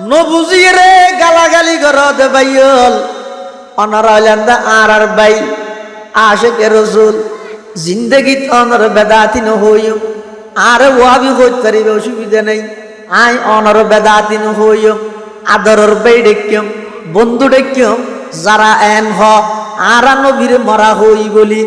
নবুজিয়ে রে গালাগালি করতে বাইল অনারাইলান্দা আর বাই আশেকে রসুল জিন্দগিত অনর বেদাতি নহইম আর ওয়াবি হইতে পারিবে অসুবিধা নেই আই অনর বেদাতি নহইম আদরর বাই ডেকিম বন্ধু ডেকিম যারা এন হ আর নবীর মরা হই বলি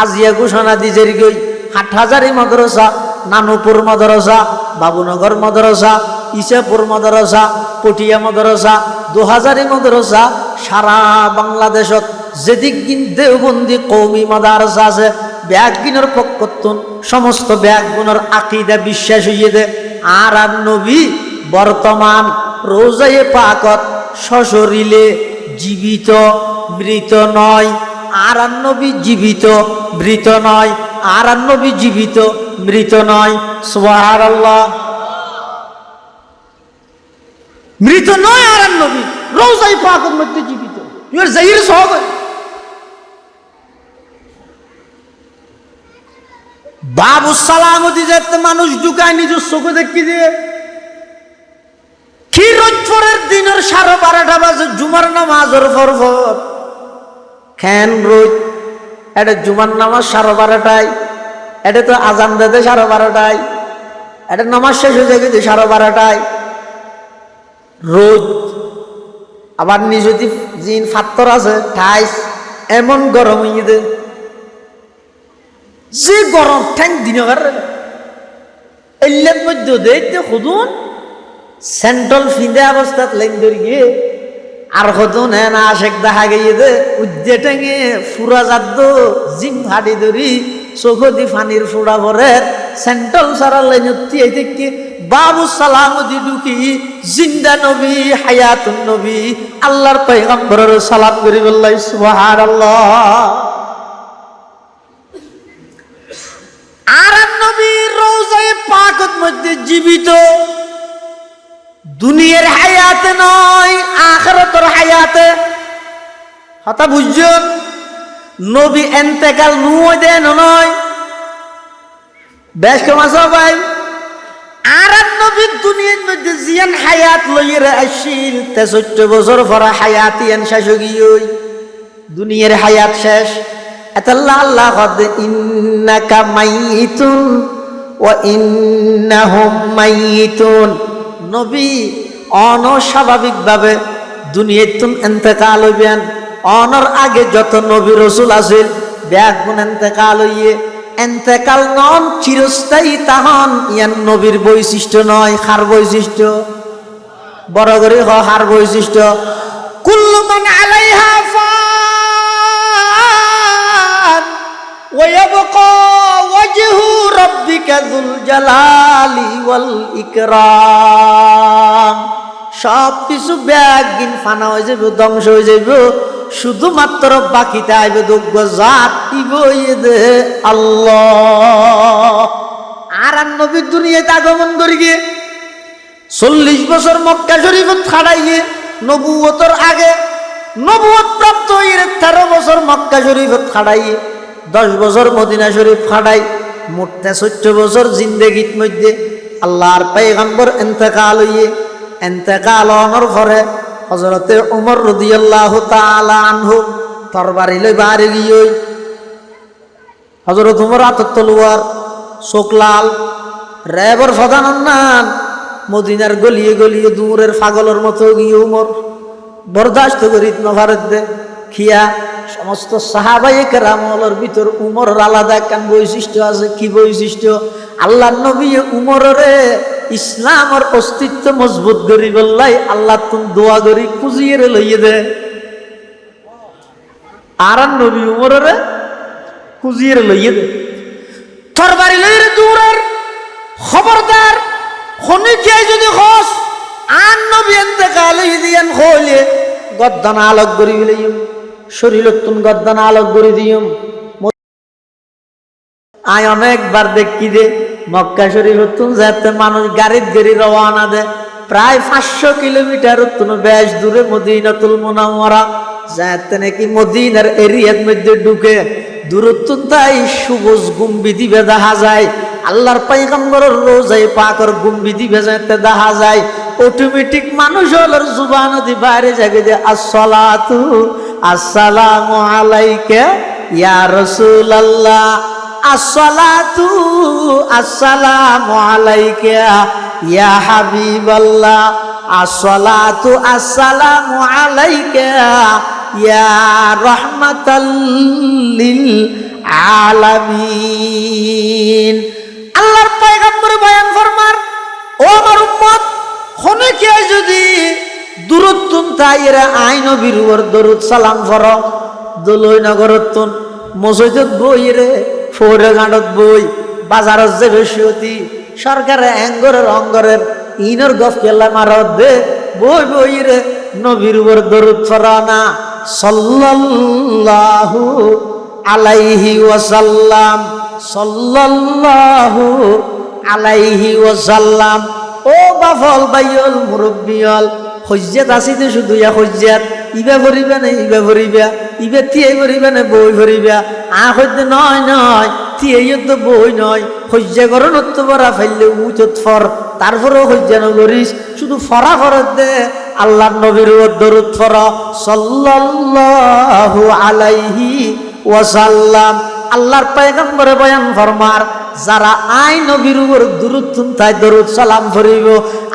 আজিয়া ঘোষণা দিজের গই হাটহাজারি মাদ্রাসা নানুপুর মাদ্রাসা বাবুনগর মাদ্রাসা ইসাপুর মাদ্রাসা পটিয়া মাদ্রাসা 2000 মাদ্রাসা সারা বাংলাদেশত যেদিক কিন দেওবন্দি কৌমি মাদ্রাসা আছে ব্যাগিনের পক্ষতুন সমস্ত ব্যাগগুনের আকীদা বিশ্বাস হইয়ে দে আর নবী বর্তমান রোজায়ে পাকত সশরীরে জীবিত মৃত নয় আর নবী জীবিত মৃত নয় আর নবী জীবিত মৃত নয় সুবহানাল্লাহ মৃত নয় আর নবী রোজায়ে পাকের মধ্যে জীবিত ইউর জাহির সব বাবু সালামতি যেতে মানুষ ঢুকায় নিজের চোখে দেখি দিয়ে কি রোজফরের দিনের 12:30 বাজে জুমার নামাজের ফরফর খেন রোজ এটা জুমার নামাজ 12:30টায় এটা তো আজান দেতে 12:30টায় এটা নামাজ শেষ হয়ে যায় কিন্তু 12:30টায় রোজ আবার নিজতি জিন ফাত্তর আছে ঠাইস এমন গরম হয়ে দে যে গরম ঠ্যাং দিনকার এল্লের মধ্যে দেখতে খুদুন সেন্ট্রাল ফিন্দে অবস্থাত লাইন ধরে গিয়ে আর খুদুন হ্যাঁ না আশেক দেখা গিয়ে দে উজ্জে ঠেঙে ফুরা যাদ জিম ফাটি ধরি চোখ দি ফানির ফুড়া ভরে সেন্ট্রাল সারা লাইন থেকে বাবু সালামতি ঢুকি জিন্দা নবী হায়াতুন নবী আল্লাহর পয়গম্বরের সালাম করি বললাই সুবহানাল্লাহ আর নবী রওজায়ে পাকের মধ্যে জীবিত দুনিয়ার হায়াতে নয় আখিরাতের হায়াতে হতা বুঝছেন নবী ইন্তেকাল নুয় দেন নয় বেশ কম আছে ভাই আর নবী দুনিয়ার মধ্যে জিয়ান হায়াত লইরে আসিল 63 বছর পরে হায়াতি এন শেষ গিয়ে দুনিয়ার হায়াত শেষ আল্লাহ আল্লাহ কদ ইন্নাকা মাইতুন ওয়া ইন্নাহুম মাইতুন নবী অনস্বাভাবিকভাবে দুনিয়াতুন ইন্তেকাল হইবেন অনর আগে যত নবী রাসূল আছিল ব্যাগুন ইন্তেকাল হইয়ে ইন্তেকাল নন চিরস্থায়ী তাহন ইয়ান নবীর বৈশিষ্ট্য নয় হার বৈশিষ্ট্য বড় করে হার বৈশিষ্ট্য কুল্লু মান আলাইহা ফান ওয়া ইয়াবকা ওয়াজহু রাব্বিকা যুল জালালি ওয়াল ইকরাম সব কিছু ব্যাগিন ফানা হয়ে যাবে ধ্বংস হয়ে যাবে শুধুমাত্র বাকিতে আইবে যোগ্য জাত ইবইদে আল্লাহ আর নবী দুনিয়াতে আগমন করি গিয়ে 40 বছর মক্কা শরীফত খাড়াইয়ে নবুয়তের আগে নবুয়ত প্রাপ্ত হয়ে 13 বছর মক্কা শরীফত খাড়াইয়ে 10 বছর মদিনা শরীফ খাড়াই মোট 64 বছর জিন্দেগির মধ্যে আল্লাহর পয়গম্বর ইন্তেকাল হইয়ে ইন্তেকাল হওয়ার পরে হযরতে ওমর রাদিয়াল্লাহু তাআলা আনহু তরবারি লই বাড়ি গিয়ে হযরত ওমর হাতত তলোয়ার চোখলাল রেবর ফদানান মদিনার গলিয়ে গলিয়ে দূরের পাগলের মতো গিয়ে ওমর বরদাস্ত করিত নভারত দে খিয়া সমস্ত সাহাবায়ে কেরামের ভিতর উমরের আলাদা একখান বৈশিষ্ট্য আছে কি বৈশিষ্ট্য আল্লাহর নবী উমরেরে ইসলামের অস্তিত্ব মজবুত করি বললাই আল্লাহ তুমি দোয়া করি খুঁজিয়ে লইয়ে দে আর নবী উমরেরে খুঁজিয়ে লইয়ে দে তরবারি লইরে দূরের খবরদার খনি যাই যদি খস আর নবী ইন্তেকাল হই দিয়ান হইলে গদ্দান আলোক করি লইম শরীরত তুন গদ্দান আলোক করে দিম আয় অনেকবার দেখি দে মক্কা শরীফত তুন যাতে মানুষ গাড়িত গাড়ি রওনা দে প্রায় 500 কিলোমিটার তুন বেশ দূরে মদিনাতুল মুনাওয়ারা যাতে নাকি মদিনার এরিয়ার মধ্যে ঢুকে দূরত্ব তাই সবুজ গুম্বিদি দেখা যায় আল্লাহর পয়গম্বরের রোজায়ে পাকের গুম্বিদি বেজাতে দেখা যায় অটোমেটিক মানুষ হলোর জুবান দি বাইরে যাবে যে আসসালাতু আসসালামু আলাইকা ইয়া রাসূলুল্লাহ, আসসালাতু আসসালামু আলাইকা ইয়া হাবিবাল্লাহ, আসসালাতু আসসালামু আলাইকা ইয়া রাহমাতাল লিল আলামিন। আল্লাহর পয়গম্বর বয়ান ফরমান, ও আমার উম্মত, খনেকে যদি দূরত তুন তাইরা আই নবীর উপর দরুদ সালাম ফর, দলই নগরতুন মসজিদত বই রে, ফোরে গাঁডত বই, বাজারত যে বেশি অতি সরকারের অঙ্গরের অঙ্গরের ইনর গফ কেলা মারত দে, বই বই রে নবীর উপর দরুদ ফরানা সাল্লাল্লাহু আলাইহি ওয়াসাল্লাম, সাল্লাল্লাহু আলাইহি ওয়াসাল্লাম। ও বাফল বাইল মুরব্বিয়ল, হজ্জাত আসিতে শুধু ইয়া হজ্জাত, ইবা ভরিবা না ইবা ভরিবা, ইবা তিয়ে ভরিবা না বই ভরিবা, হইতে নয় নয় তিয়ে তো বই নয়, হজ্জা করন তো বরা ফেললে উচত ফর, তারপরেও হজ্জা নগরিস, শুধু ফরা ফরত দে আল্লাহ নবীর দরুদ ফর সাল্লাল্লাহু আলাইহি ওয়াসাল্লাম। আল্লাহর পয়গম্বরে বয়ান ফরমার, যারা আই নবীর উপর দুরুদ তাই দরুদ সালাম ফরিব,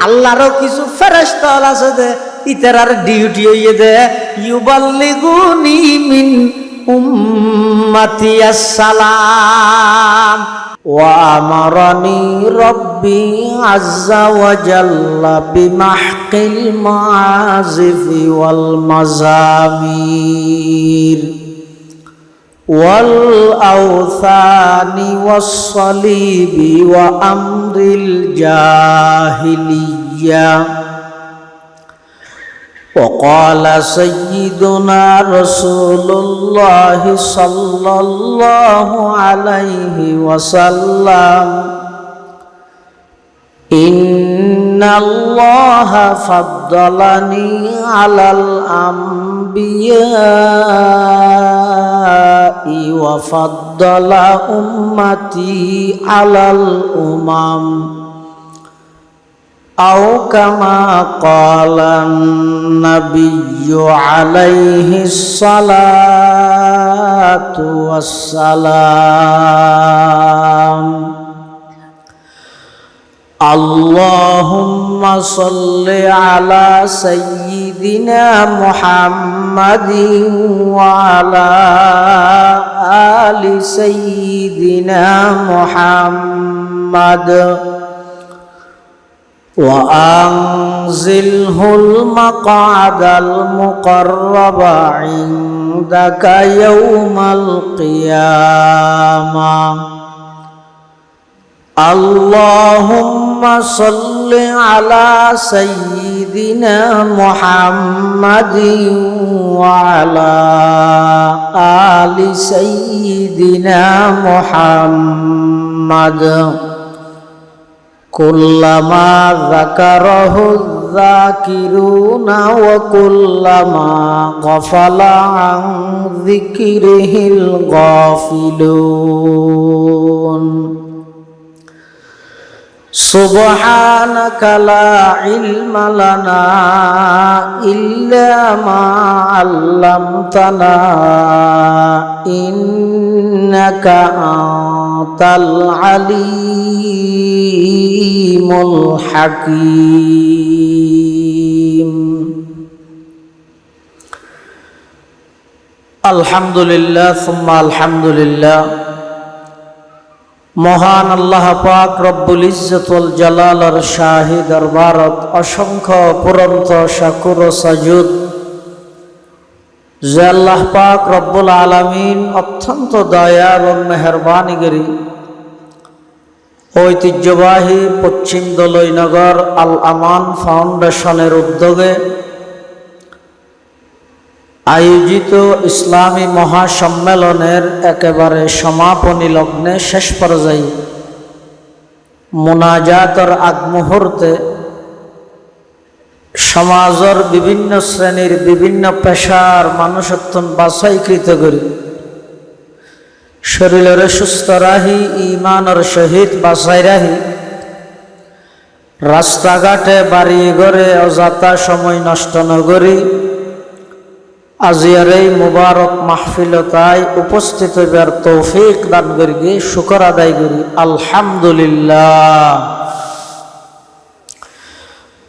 আল্লাহরও কিছু ফেরেশতা আছে দে ইতারার ডিউটি হইয়ে দে, ইউবাল্লিগুনি মিন উম্মতি আসসালাম ওয়া আমারানি রব্বি আযজা ওয়া জাল্লা বিমাহকিল মাযিফি ওয়াল মাযামির ওয়াল আওসানি ওয়াস সালিবি ওয়া আমরিল জাহিলিয়া। وقال سيدنا رسول الله صلى الله عليه وسلم إن الله فضلني على الأنبياء وفضل أمتي على الأمم أو كما قال النبي عليه الصلاة والسلام. اللهم صل على سيدنا محمد وعلى آل سيدنا محمد وأنزله المقعد المقرب عندك يوم القيامة. اللهم صل على سيدنا محمد وعلى آل سيدنا محمد كلما ذكره الذاكرون وكلما غفل عن ذكره الغافلون. سبحانك لا علم لنا إلا ما علمتنا إنك أنت العليم الحكيم. الحمد لله ثم الحمد لله. মহান আল্লাহ পাক রব্বুল ইজ্জত ওয়াল জালালার শাহী দরবারত অসংখ্য পুরন্ত শাকুর ও সাজুদ যে আল্লাহ পাক রব্বুল আলামিন অত্যন্ত দয়া এবং মেহেরবানিগরি ঐতিহ্যবাহী পশ্চিম দলইনগর আল আমান ফাউন্ডেশনের উদ্যোগে আয়োজিত ইসলামী মহাসম্মেলনের একেবারে সমাপনী লগ্নে শেষ পর্যায়ে মুনাজাতের আগ মুহূর্তে সমাজের বিভিন্ন শ্রেণীর বিভিন্ন পেশার মানুষত্বন বাছাইকৃত করি শরীরের সুস্থ রাহি ইমানের সহিত বাছাই রাহি রাস্তাঘাটে বাড়ি ঘরে অযথা সময় নষ্ট নগরী আজিয়ার এই মুবারক মাহফিলতায় উপস্থিত হইবার তৌফিক দান করি, শুকর আদায় করি আলহামদুলিল্লাহ।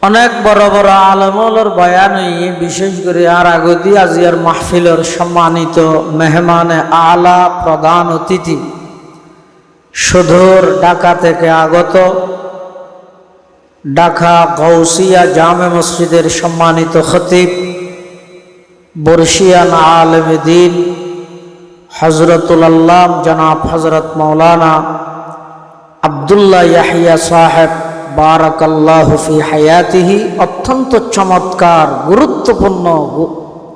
অনেক বড় বড় আলেমুলের বয়ান হইয়ে বিশেষ করে আর আগতি আজিয়ার মাহফিলের সম্মানিত মেহমানে আলা প্রধান অতিথি সুদূর ঢাকা থেকে আগত ঢাকা গাউসিয়া জামে মসজিদের সম্মানিত খতিব বর্ষিয়ান আলেমে দ্বীন হযরতুল আল্লাম জনাব হযরত মাওলানা আব্দুল্লাহ ইয়াহিয়া সাহেব বারাকাল্লাহু ফি হায়াতিহি অত্যন্ত চমৎকার গুরুত্বপূর্ণ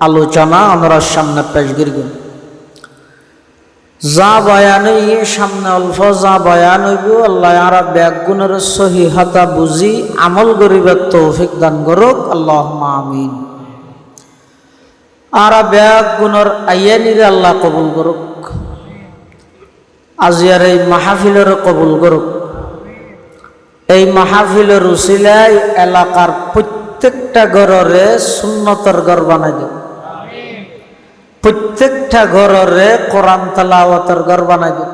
আলোচনা আমরা সামনে পেশ করবেন। যা বয়ান সামনে অল্প যা বয়ান হইব আল্লাহ আরা ব্যাগুণের সহিহতা বুঝি আমল করিবার তৌফিক দান করুক আল্লাহুম্মা আমিন। আরা ব্যাগুণের আইয়ানিরে আল্লাহ কবুল করুক, আজিয়ার এই মাহফিলের কবুল করুক। এই মাহফিলের উসিলায় এলাকার প্রত্যেকটা ঘরে সুন্নতের ঘর বানাই দেব, প্রত্যেকটা ঘরে কোরআন তেলাওয়াতের ঘর বানাই দেব,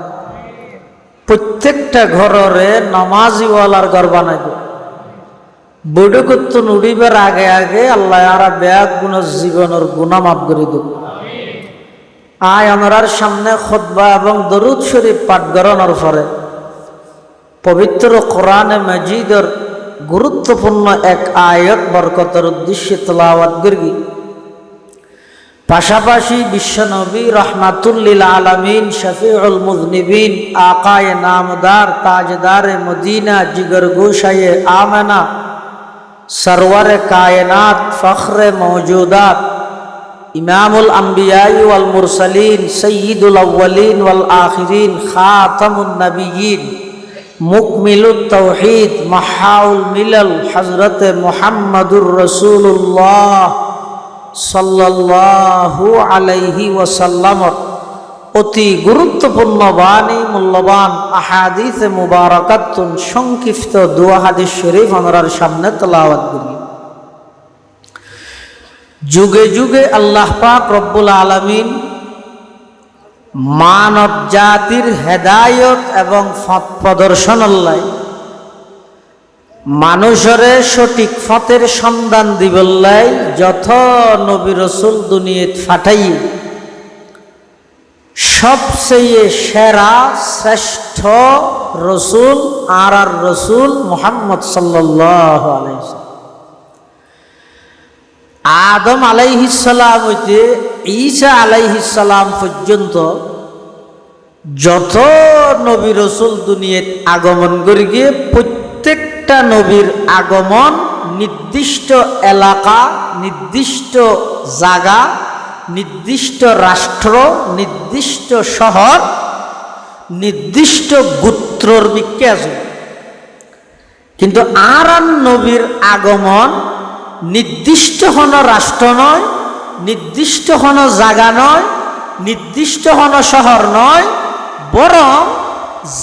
প্রত্যেকটা ঘরে নামাজিওয়ালার ঘর বানাই দেব। বৈঠকত্ব উড়িবার আগে আগে আল্লাহ আরা ব্যাগ গুণের জীবনের গুণা মাফ করে দেব। আয় আমরার সামনে খুতবা এবং দরুদ শরীফ পাঠ করানোর পরে পবিত্র কোরআনে মাজিদের গুরুত্বপূর্ণ এক আয়াত বরকতের উদ্দেশ্যে তেলাওয়াত করি। পাশাপাশি বিশ্বনবী রহমাতুল লিল আলামিন শফিউল মুযনিবিন আকায়ে নামদার তাজদারে মদিনা জিগর গোশায়ে আমেনা সরওয়ারে কায়নাত ফখরে মওজুদাত ইমামুল আম্বিয়া ওয়াল মুরসালিন সয়্যিদুল আউয়ালিন ওয়াল আখিরিন খাতামুন নবিয়্যিন মুকমিলুত তাওহীদ মাহাউল মিলাল হযরত মুহাম্মাদুর রাসূলুল্লাহ সাল্লাল্লাহু আলাইহি ওয়াসাল্লামর অতি গুরুত্বপূর্ণ বাণী মূল্যবান আহাদিসে মুবারাকাতুন সংক্ষিপ্ত দোয়া হাদিস শরীফ আমরার সামনে তেলাওয়াত করি। যুগে যুগে আল্লাহ পাক রব্বুল আলামিন মানব জাতির হেদায়ত এবং পথ প্রদর্শন আল্লাহ মানুষরে সঠিক পথের সন্ধান দিবল্লাই যত নবী রাসূল দুনিয়াত ফাটাই সবচেয়ে সেরা শ্রেষ্ঠ রসুল আর রসুল মুহাম্মদ সাল্লাল্লাহু আলাইহি ওয়াসাল্লাম। আদম আলাইহিস সালাম হইতে ঈসা আলাইহিস সালাম পর্যন্ত যত নবী রাসূল দুনিয়াত আগমন করে গিয়ে প্রত্যেকটা নবীর আগমন নির্দিষ্ট এলাকা, নির্দিষ্ট জায়গা, নির্দিষ্ট রাষ্ট্র, নির্দিষ্ট শহর, নির্দিষ্ট গোত্রর বিকে আছে। কিন্তু আর নবীর আগমন নির্দিষ্ট হন রাষ্ট্র নয়, নির্দিষ্ট হন জায়গা নয়, নির্দিষ্ট হন শহর নয়, বরং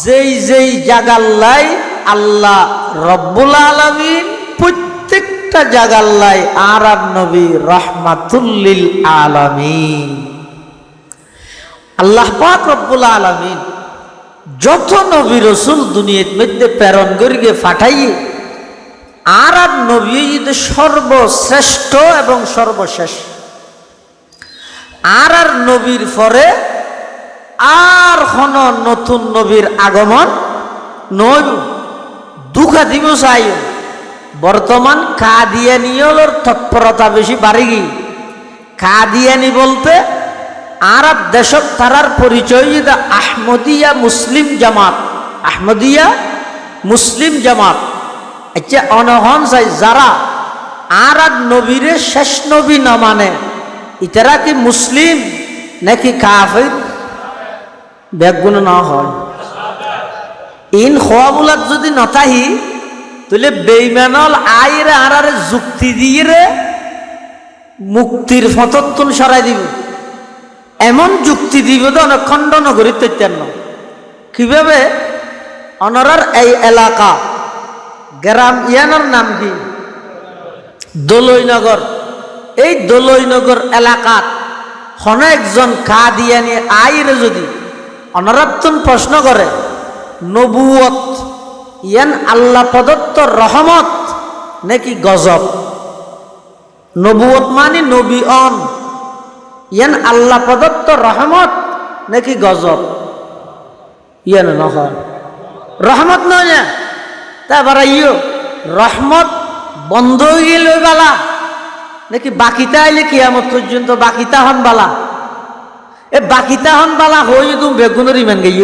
যেই যেই জায়গাল্লাই আল্লাহ রব্বুল আলামিন প্রত্যেকটা জায়গাল্লাই আর নবী রাহমাতুল লিল আলামিন। আল্লাহ পাক রব্বুল আলামিন যত নবী রাসূল দুনিয়ার মধ্যে প্রেরণ করিয়ে পাঠাইয়ে আর নবী সর্বশ্রেষ্ঠ এবং সর্বশেষ। আর নবীর পরে আর কোন নতুন নবীর আগমন নয়। দুঃখা দিব চাই বর্তমান কাদিয়ানিয়র তৎপরতা বেশি বাড়ি গিয়ে। কাদিয়ানি বলতে আরব দেশত তারার পরিচয় আহমদিয়া মুসলিম জামাত, আহমদিয়া মুসলিম জামাত। আচ্ছা অনহন চাই যারা আর নবীরে শেষ নবী না মানে ইতারা কি মুসলিম নাকি কাফির? ব্যাগুণ না হয় ইন খোয়াবুলাত যদি নতাহি তাহলে বেইমানল আইরে আর যুক্তি দিয়ে রে মুক্তির ফতত্তন সরাই দিব। এমন যুক্তি দিব তো অনেক খণ্ডন করিতে চান। কিভাবে অনরার এই এলাকা গ্রাম ইয়ানোর নাম কি? দোলইনগর। এই দোলইনগর এলাকাত হন একজন কাদিয়ানি আইরে যদি অনরাত্তন প্রশ্ন করে নবুয়ত ইয়ান আল্লাহ প্রদত্ত রহমত নাকি গজব? নবুয়ত মানে নবী অন, ইয়ান আল্লাহ প্রদত্ত রহমত নাকি গজব? ইয়ান নহয়, রহমত নয় না। তারপর ইয়ে রহমত বন্ধ হয়ে গেল বালা নাকি বাকিটা আইলে কিয়ামত পর্যন্ত বাকিটা হন বালা? এ বাকিটা হন বালা হই তুমি বেগুনের ইমান গাই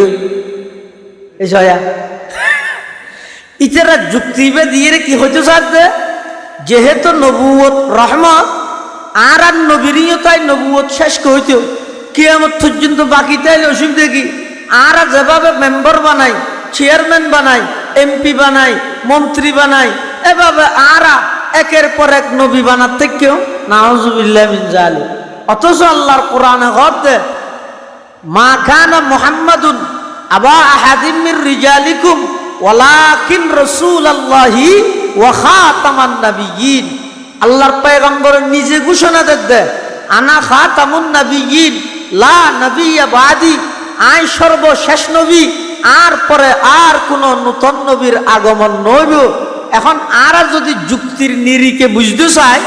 এই সয়া ইতারা যুক্তিবে দিয়ে কি হইতে চাচ্ছে, যেহেতু নবুয়ত রহমত আর আর নবীরীয় তাই নবুয়ত শেষ হইতো কিয়ামত পর্যন্ত বাকিটা আইলে অসুবিধা কি? আর যেভাবে মেম্বার বানাই, চেয়ারম্যান বানাই, এমপি বানাই, মন্ত্রী বানাই, এভাবে আরা একের পর এক নবী বানাতে কেউ নাউজুবিল্লাহ মিন জালিক। অথচ আল্লাহর কোরআনে ঘটে মা কানা মুহাম্মাদুন আবা আহাদিম মির রিজালিকুম ওয়ালাকিন রাসূলুল্লাহি ওয়া খাতামান নাবিয়্যিন। আল্লাহর পয়গম্বর নিজে ঘোষণা দেন আনা খাতামুন নাবিয়্যিন লা নবিয়্যা বাদি, আই সর্বশেষ নবী, আর পরে আর কোন নতুন নবীর আগমন নইব। এখন আর যদি যুক্তির নিরিখে বুঝতে চায়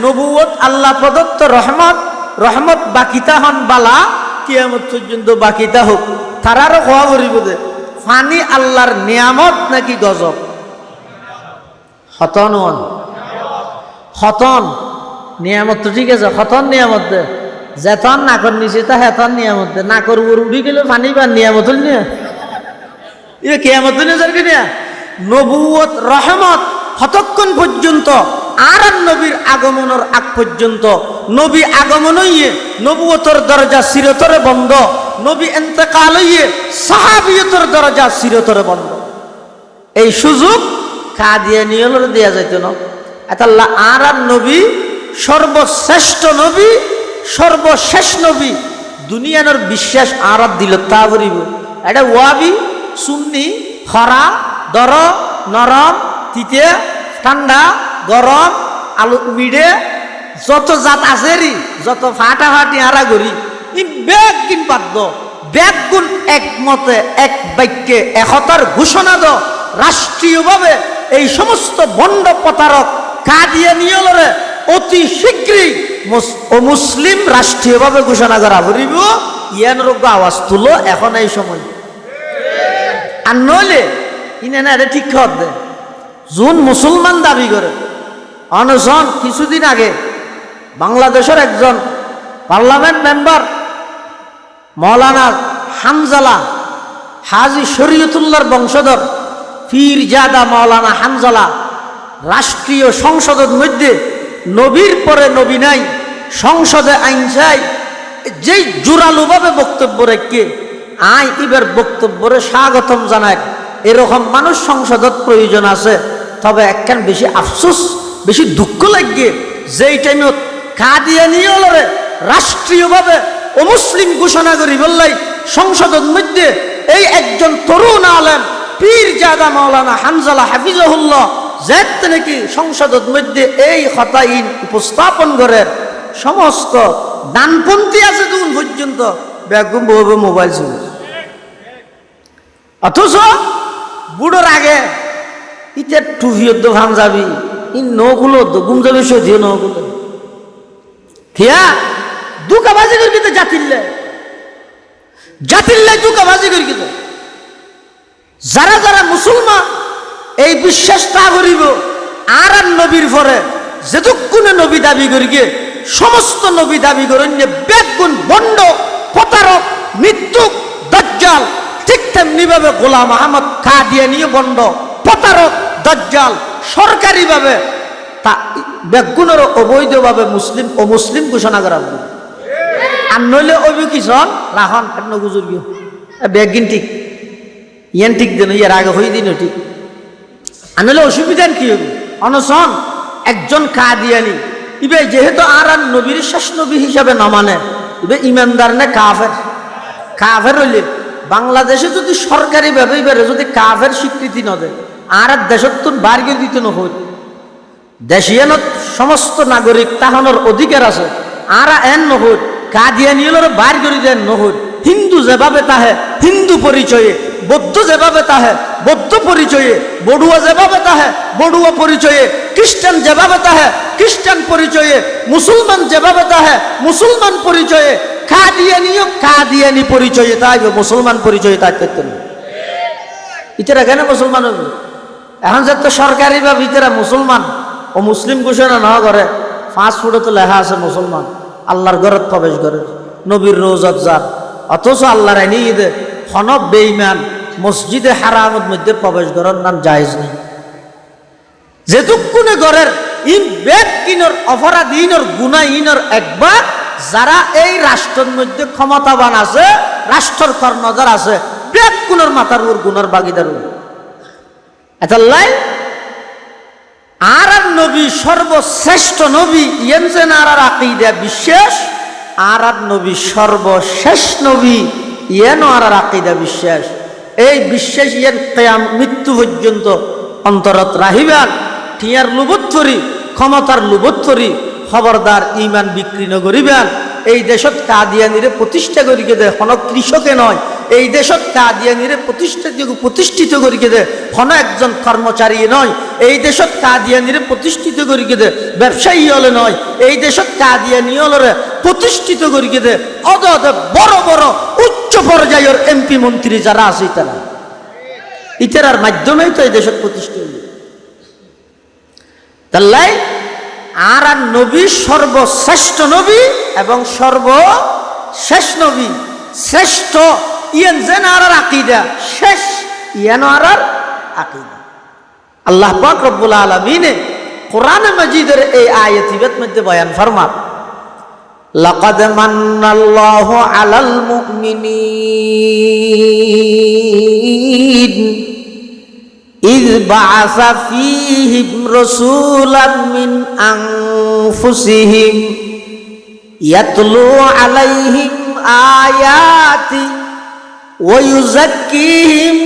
নবুয়ত আল্লাহ প্রদত্ত রহমত, রহমত বাকিতা হন বালা কিয়ামত পর্যন্ত বাকিতা হোক, তারারও হওয়া করিব যে ফানি আল্লাহর নিয়ামত নাকি গজব? হতন হতন নিয়ামত তো ঠিক আছে, হতন নিয়ামত দে যেতন নাকর নিচে তা হেতন নিয়ামত দে, নাকর উপর উঠি গেলে ফানি বা নিয়ামত নিয়ে এ কিয়ামত নিয়ে নবুয়ত রহমত হতক্ষণ পর্যন্ত আর নবীর আগমনের আগ পর্যন্ত নবী আগমন হইয়ে নবুয়তর দরজা চিরতরে বন্ধ, নবী ইন্তেকাল হইয়ে সাহাবিয়তর দরজা চিরতরে বন্ধ। এই সুযোগ কাদিয়ানীয়দের দেয়া যাইত না। আল্লাহ আর নবী সর্বশ্রেষ্ঠ নবী, সর্বশেষ নবী, দুনিয়ার বিশ্বাস আর দিল তা করিব। এটা ওয়াবি সুন্নি খরা দর নরম তিতে ঠান্ডা গরম আলু মিডে যত জাত আছে যত ফাটাফাটি আড়া করি ব্যাগ কিন পাদ্য ব্যাগ গুণ একমতে এক বাক্যে একতার ঘোষণা দ রাষ্ট্রীয়ভাবে এই সমস্ত ভণ্ড প্রতারক কাদিয়ানীয়লরে অতি শীঘ্রই মুসলিম রাষ্ট্রীয়ভাবে ঘোষণা করা বলিব। ইয়ান রোগ আওয়াজ তুলো এখন এই সময়, আর নইলে ইনে না এটা ঠিক খবর দেয় যোন মুসলমান দাবি করে। অনশন কিছুদিন আগে বাংলাদেশের একজন পার্লামেন্ট মেম্বার মৌলানা হানজালা হাজি শরীয়তুল্লাহর বংশধর পীরজাদা মৌলানা হানজালা রাষ্ট্রীয় সংসদের মধ্যে নবীর পরে নবী নাই, সংসদে আইন চাই, যেই জোরালোভাবে বক্তব্য রেখে আই এবার বক্তব্যরে স্বাগতম জানায়। এরকম মানুষ সংসদত প্রয়োজন আছে, তবে একখান বেশি আফসোস বেশি দুঃখ লাগে যেই টাইমত কাদিয়ানীয়লরে রাষ্ট্রীয়ভাবে অমুসলিম ঘোষণা করি বললাই সংসদের মধ্যে এই একজন তরুণ আলেম পীরজাদা মাওলানা হানজালা হাফিজাহুল্লাহ যেতে নাকি সংসদের মধ্যে এই হতাইন উপস্থাপন করে সমস্ত ডানপন্থী আছে তখন পর্যন্ত বেগম বউবে মোবাইল ছিল। অথচ বুড়োর আগে ইতে টুফিয়র দোকান যাবি ই নগুলো গুম যাবে সদিও নগুলো কিয়া দুকাবাজি করি কিন্তু জাতিল্লে দুকাবাজি করি কিন্তু যারা যারা মুসলমান এই বিশ্বাসটা করিব আর আর নবীর পরে যেটুকুনে নবী দাবি করি গিয়ে সমস্ত নবী দাবি করেন যে বেগুন বন্ড প্রতারক মৃত্যুক দাজ্জাল, ঠিক তেমনি ভাবে গোলাম আহমদ কাদিয়ানীয় বন্ড প্রতারক দাজ্জাল সরকারিভাবে তা বেগুনের অবৈধভাবে মুসলিম ও মুসলিম ঘোষণা করা হবে। আর নইলে অবি কিসন রাহন নগুজুর গিয়ে বেগিন ঠিক ইয়ান ঠিক দেন ইয়ার আগে হয়ে দিন ঠিক। আর নইলে অসুবিধা কি হবে? অনশন একজন কাদিয়ানি ইবে যেহেতু আর আর নবীর শেষ নবী হিসাবে না মানে ইবে ইমানদার না কাফের? কাফের হইলে বাংলাদেশে যদি সরকারি ভাবে যদি কাফের স্বীকৃতি না দেয় আর দেশত্তুন বার্গের দিতে নহত দেশিয়ানত সমস্ত নাগরিক তাহানোর অধিকার আছে আর এন নহত কাদিয়ানিয়লর বার করে দেন নহত হিন্দু যেভাবে তাহে হিন্দু পরিচয়ে বৌদ্ধ যেভাবে তাহে বৌদ্ধ পরিচয়ে বড়ুয়া যেভাবে তাহে বড়ুয়া পরিচয়ে খ্রিস্টান যেভাবে তাহে খ্রিস্টান পরিচয়ে মুসলমান যেভাবে তাহে মুসলমান পরিচয়ে কাদিয়ানিও কাদিয়ানি পরিচয়ে তাই মুসলমান পরিচয়ে তাই করতে না ইতারা কেন মুসলমান হবে এখন যত সরকারি বা ভিতরে মুসলমান ও মুসলিম ঘোষণা না করে 5 ফুটে তো লেখা আছে মুসলমান আল্লাহর ঘরত প্রবেশ করে নবীর রোজাত যার অথচ আল্লাহর আইনি ঈদে হনব বেঈমান মসজিদে হারামের মধ্যে প্রবেশ করার নাম জায়েজ নেই যেটুকুনে ঘরের ইন ব্যক্তিনর অপরাধীনর গুনাহীনর একবার যারা এই রাষ্ট্রের মধ্যে ক্ষমতাবান আছে রাষ্ট্রের কর্ণধার আছে ব্যক্তিনর মাথার উপর গুনার ভাগিদার এতাল্লাই আর নবী সর্বশ্রেষ্ঠ নবী ইয়েন যেন আর আকীদা বিশ্বাস আর নবী সর্বশেষ নবী ইয়েন আর আকীদা বিশ্বাস এই বিশ্বাস ইয়েন কিয়াম মৃত্যু পর্যন্ত অন্তরত রাহিবেন টিয়ার লুবত্তরি ক্ষমতার লুবত্তরি খবরদার ইমান বিক্রি নগরিবেন এই দেশত কাদিয়ানিরে প্রতিষ্ঠা করিকে দে হন কৃষকে নয় এই দেশত কাদিয়ানিরে প্রতিষ্ঠিত করিকে দে হন একজন কর্মচারী নয় এই দেশত কাদিয়ানিরে প্রতিষ্ঠিত করিকে দে ব্যবসায়ী হলে নয় এই দেশত কাদিয়ানি হলরে প্রতিষ্ঠিত করিকে দে অদ বড় বড় উচ্চ পর্যায়ের এমপি মন্ত্রী যারা আছে তারা ইতারার মাধ্যমেই তো এই দেশত প্রতিষ্ঠিত হল তাল্লাই আর নবী সর্বশ্রেষ্ঠ নবী এবং সর্বশেষ নবী শ্রেষ্ঠ ইয়ান যেন আর আকীদা শেষ ইয়ান আর আকীদা আল্লাহ পাক রব্বুল আলামিন কোরআন মাজিদের এই আয়াতিবের মধ্যে বয়ান ফরমান লাকাদ মান্নাল্লাহু আলাল মুমিনিন إذ بعث فيهم رسولا من أنفسهم يتلو عليهم آياته ويزكيهم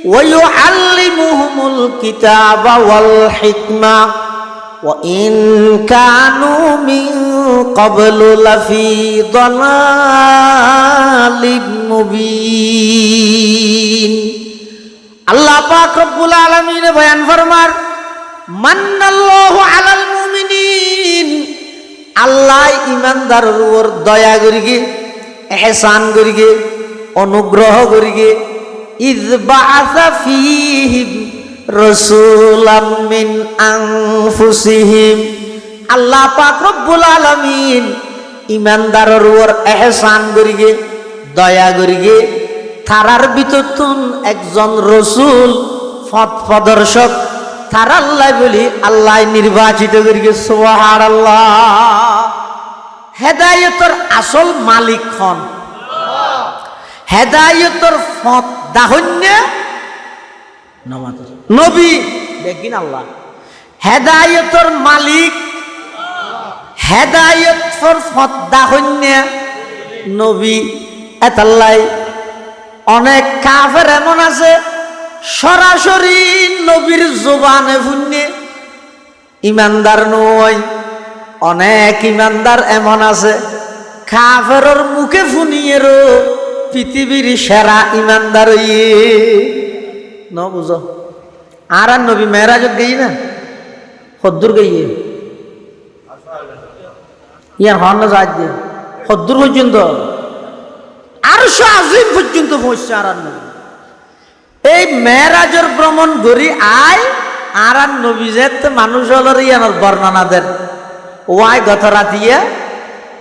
ويعلمهم الكتاب والحكمة وإن كانوا من قبل لفي ضلال مبين আল্লাহ পাক রব্বুল আলামিন বয়ান ফরমার মান্নাল্লাহু আলাল মুমিনিন আল্লাহ ঈমানদারের উপর দয়া করিগে ইহসান করিগে অনুগ্রহ করিগে ইয বাআসা ফীহিম রাসূলাম মিন আনফুসিহিম আল্লাহ পাক রব্বুল আলামিন ঈমানদারের উপর ইহসান করিগে দয়া করিগে তারার ভিতরতুন একজন রসুল পথ প্রদর্শক তার আল্লাহ বলি আল্লাহ নির্বাচিত করিগে সুবহানাল্লাহ হেদায়েতের আসল মালিক হন হেদায়েতের পথ দাহন্য নবী দেখেন আল্লাহ হেদায়েতের মালিক হেদায়েতের পথ দাহন্য নবী এতাল্লাই অনেক কাফের এমন আছে সরাসরি নবীর জবানে শুনে ইমানদার নয় অনেক ইমানদার এমন আছে কাফেরের মুখে শুনিয়েরও পৃথিবীর সেরা ইমানদার ইয়ে ন বুঝো আর নবী মেরাজত গেই না হদ্দুর গইয়ে ইয়ার হন যাই দিয়ে হদ্দুর পর্যন্ত আরশ আজিম পর্যন্ত পৌঁছছে আর নবী এই মেরাজের ভ্রমণ করি আয় আর নবী যেতে মানুষ হলর ইয়ানোর বর্ণনা দেন ওয়াই গত রাতিয়া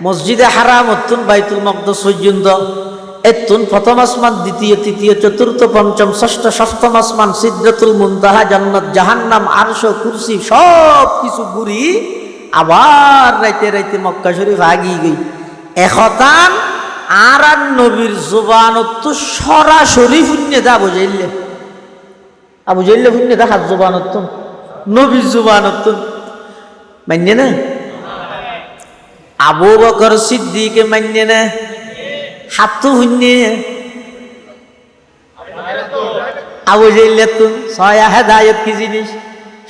মসজিদে হারাম অত্যুন বাইতুল মকদস পর্যন্ত এতুন প্রথম আসমান দ্বিতীয় তৃতীয় চতুর্থ পঞ্চম ষষ্ঠ সপ্তম আসমান সিদরাতুল মুনতাহা জান্নাত জাহান্নাম আরশ কুরসি সব কিছু ঘুরি আবার রাইতে রাইতে মক্কা শরীফ আগি গই এখতান আর নবীর জবানত সরাসরি শূন্য দা বুঝাইলে আবু জাইলে শূন্য দা হাত জবানত নবীর জবানত মান্য না আবু বকর সিদ্দিকে মান্য না হাত শূন্য আবু জেহেল তুন ছয়া হেদায়েত কি জিনিস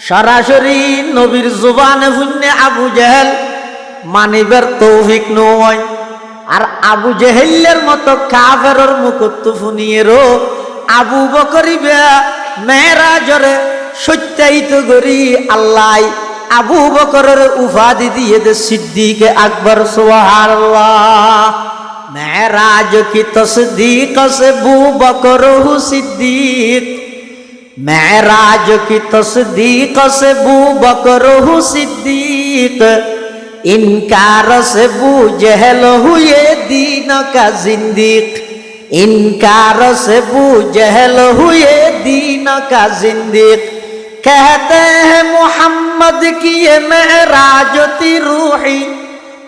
সরাসরি নবীর জুবানে শুনে আবু জেহেল মানিবার তৌফিক নয়। আর আবু জেহেলের মতো কাফেরের মুখত শুনিয়েরও আবু বকরিবা মেরাজরে সত্যায়িত করি আল্লাহ আবু বকরের উপাধি দিয়ে দে সিদ্দিক আকবর সুবহানাল্লাহ। মেরাজ কি তসদীক से बू बकर हु सिद्दीक मेराज की तस्दीक से बू बकर हु सिद्दीक इनकार से बू जहल हुए दीन का जिंदीक इनकार से बू जहल हुए दीन का जिंदीक कहते हैं मोहम्मद की ये मेराजती रूही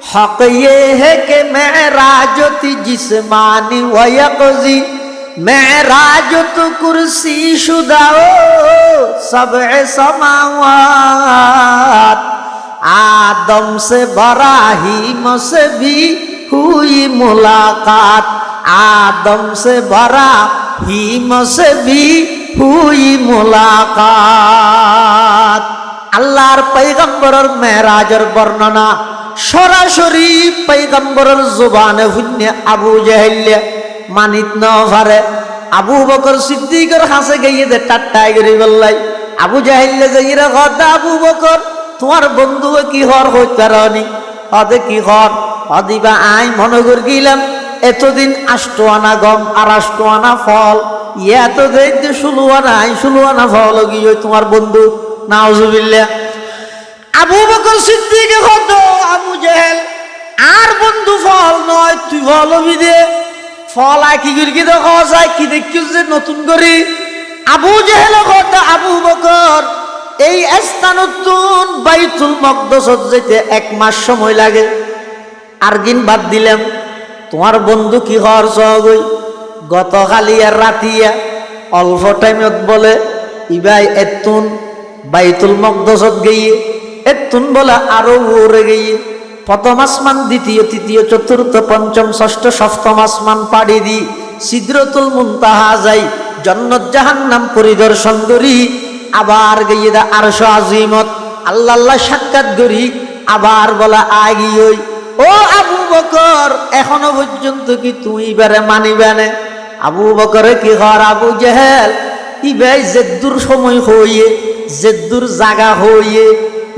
हक ये है कि मेराजती जिस्मानी व यक़ज़ी मेराजत कुर्सी शुदा सबए समावात आदम से इब्राहीम से भी हुई मुलाकात आदम से इब्राहीम से भी हुई मुलाकात। আল্লাহর পয়গম্বরের মেরাজের বর্ণনা সরাসরি পয়গম্বরের জবানে শুনে আবু জেহেল মানিত না পারে। আবু বকর সিদ্দিকের কাছে গিয়ে দে টাট্টাই করে বললাই আবু জেহেল যাইরা কথা আবু বকর তোমার বন্ধু কি হর হইতে রানি হদে কি হর হদিবা আই মনে করে গেলাম এতদিন 8 আনা গম আর 8 আনা ফল এত দে 16 আনা ফল গিয়ে তোমার বন্ধু নাউজুবিল্লাহ। আবু বকর সিদ্দিকে কত আবু জেহেল আর বন্ধু ফল নয় তুই ফল হবি দে ফল আকি গিরগি দেখা যায় কি দেখিস যে নতুন করে আবু জেহেল কত আবু বকর এই স্থানতুন বাইতুল মকদসত যেতে 1 মাস সময় লাগে আর দিন বাদ দিলাম তোমার বন্ধু কি হওয়ার সহগই গতকালি আর রাতিয়া অল্প টাইমত বলে ইবাই এতুন বাইতুল মকদসত গিয়ে এতুন বলে আরো ওরে গিয়ে প্রথম আসমান দ্বিতীয় তৃতীয় চতুর্থ পঞ্চম ষষ্ঠ সপ্তম আসমান পাড়ি দি সিদরাতুল মুনতাহা যাই জান্নাত জাহান্নাম পরিদর্শন করি আবার গিয়ে দা আরশ আজিমত আল্লাহ আল্লাহ সাক্ষাৎ করি আবার বলা আগিয়ে ও আবু বকর এখনো পর্যন্ত কি তুই এবারে মানিবে না? আবু বকরে কি হর আবু জেহেল ইবাই জেদ্দুর সময় হইয়ে জেদ্দুর জায়গা হইয়ে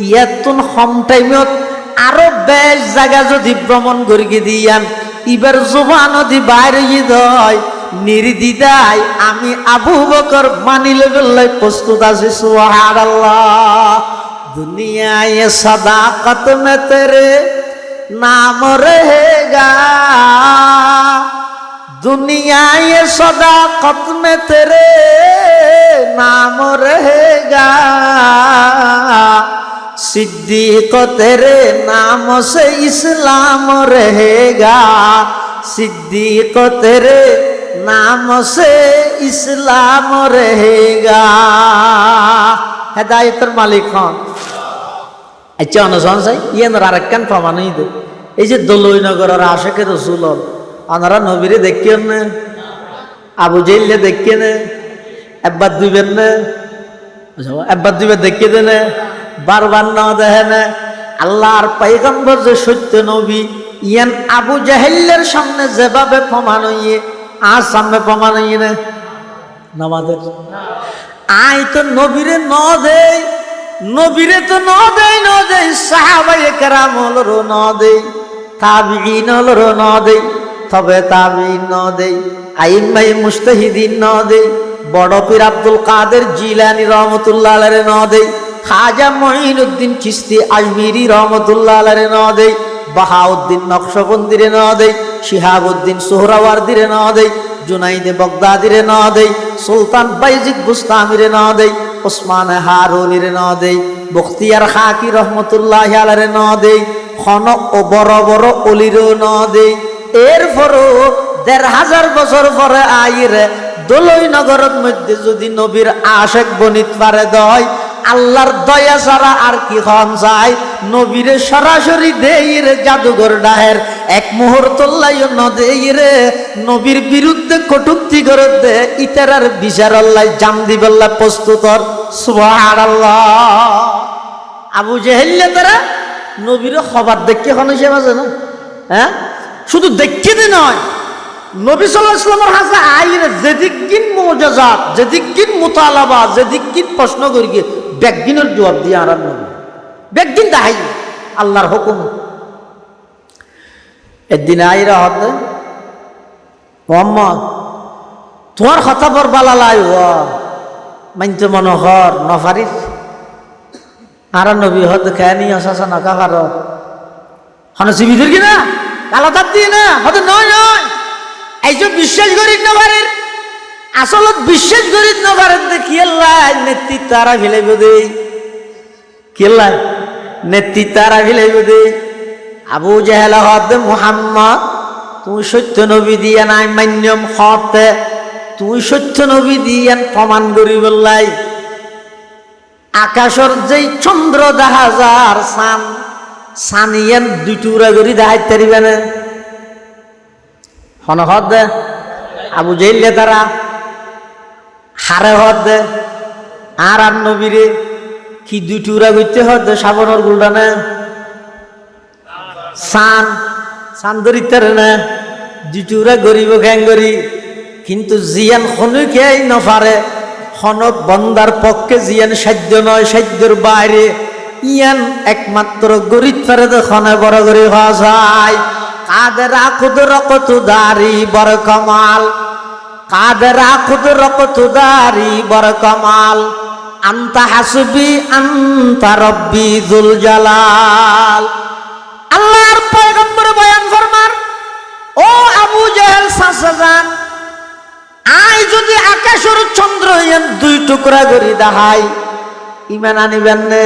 ইয়াতুন কম টাইমত আরো বেশ জায়গা যদি ভ্রমণ করি দিয়ান ইবার জবান যদি বাইরে দয় নির্দিদায় আমি আবু বকর মানিলে বললে প্রস্তুত আছি সুবহানাল্লাহ। দুনিয়ায় সাদাকত মে তেরে नाम रहेगा दुनिया ये सदाकत में तेरे नाम रहेगा सिद्दीक तेरे नाम से इस्लाम रहेगा सिद्दीक तेरे नाम से इस्लाम रहेगा। হেদায়েতের মালিক হন। আচ্ছা অনুসরণ চাই ইয়েন আরেকখান প্রমাণ দে এই যে দলইনগরের আশেকে রসুল ওনারা নবীরে দেখিয়েন না আবু জেহেল দেখিয়ে নে একবার দুইবেন না একবার দুইবার দেখিয়ে দেন বারবার না দেখে না আল্লাহর পয়গম্বর যে সত্য নবী ইয়ান আবু জেহেলের সামনে যেভাবে প্রমাণ হইয়ে আর সামনে প্রমাণ হইয়ে না নামাদের আই তো নবীরে ন দেয় নবীরে তো ন দেয় সাহাবায়ে কেরাম হলরো ন দেয় তাবিঈন হলরো ন দেয় তবে তাবিঈন ন দেয় আইম্মায়ে মুজতাহিদিন ন দেয় বড় পীর আব্দুল কাদের জিলানী রহমাতুল্লাহ আলাইহি ন দেয় খাজা মঈনুদ্দিন চিশতি আজমিরি রহমাতুল্লাহ আলাইহি ন দেয় বাহাউদ্দিন নকশবন্দিরে ন দেয় শিহাবুদ্দিন সোহরাওয়ার্দিরে ন দেয় জুনাইদে বগদাদিরে ন দেয় সুলতান বাইজিদ বুস্তামিরে ন দেয় ওসমান হারুনিরে ন দেয় বখতিয়ার খাকি রহমতুল্লাহ আলাইহি ন দেয় খন ও বড় বড় অলিরও ন দেয় এরপরও ১৫০০ বছর পরে আইরে দলইনগরের মধ্যে যদি নবীর আশেক বনিত পারে দয় আল্লাহর দয়া ছাড়া আর কি হন যায় নবীরে সরাসরি দেই রে জাদুঘর ডাহের এক মুহূর্ত লাইও ন দেই রে নবীর বিরুদ্ধে কটূক্তি করে দে ইতারার বিচার আল্লাহ জাম দিবেল্লা প্রস্তুতর সুবহানাল্লাহ। আবু জেহেল তারা নবীর খবর দেখে এখন সে বাজে না, হ্যাঁ শুধু দেখতে দি নয়, নবী সাল্লাল্লাহু আলাইহি ওয়াসাল্লামের হাতে আইরে যেদিকিন মুআজিজাত যেদিকিন মুতালাবা যেদিকিন প্রশ্ন করি গিয়ে বেগিনের জবাব দিয়ে আর নবী বেগিন দাহাই আল্লাহর হুকুম। একদিন আইরা হতে মোহাম্মদ তোমার কথা বর বালা লাই মানতে মনোহর নফারিস আর নবী হতে খেয়ে নিয়ে আসা না কাকার হন জীবিতের কিনা কালাতার দিয়ে না হতে নয় নয় এইসব বিশ্বাস করিস না পারেন আসলত বিশ্বাস করিস না পারেন কিয়াল্লাই নেতৃত্ব তারা ফেলাইব দেই কিয়াল্লাই নেতৃত্ব তারা ফেলাইব দেই। আবু জেহেল হতে মুহাম্মদ তুই সত্য নবী দিয়ে নাই মান্যম হতে তুই সত্য নবী দিয়ে প্রমাণ করি বললাই আকাশর যেই চন্দ্র দেখা যার সান সানিয়ান দুই টুকরা করি দেখাইতে পারিবে না হন হদ দে আবু জেহেল তারা হারে হদ দে আর নবীরে কি দুই টুকরা করতে হদ সাবনের গুলডানে সান সান ধরিতে না দুই টুকরা গরিব গ্যাঙ্গরি কিন্তু জিয়ান খনুকে নফারে খনক বন্দার পক্ষে জিয়ান সাধ্য নয় সাধ্যর বাইরে ইয়ান একমাত্র গরিব পারে তো খনে বড় গরি হওয়া যায়। কাদের আখুদ রকত দারি বড় কমাল কাদের আখুদ রকত দারি বড় কমাল আন্তা হাসবি আন্তা রব্বি যুল জালাল। আল্লাহর পয়গম্বর বয়ান ফরমান ও আবু জেহেল সাসাজান আই যদি আকাশের চন্দ্র ইয়ান দুই টুকরা করি দাহাই ইমান আনিবেন নে?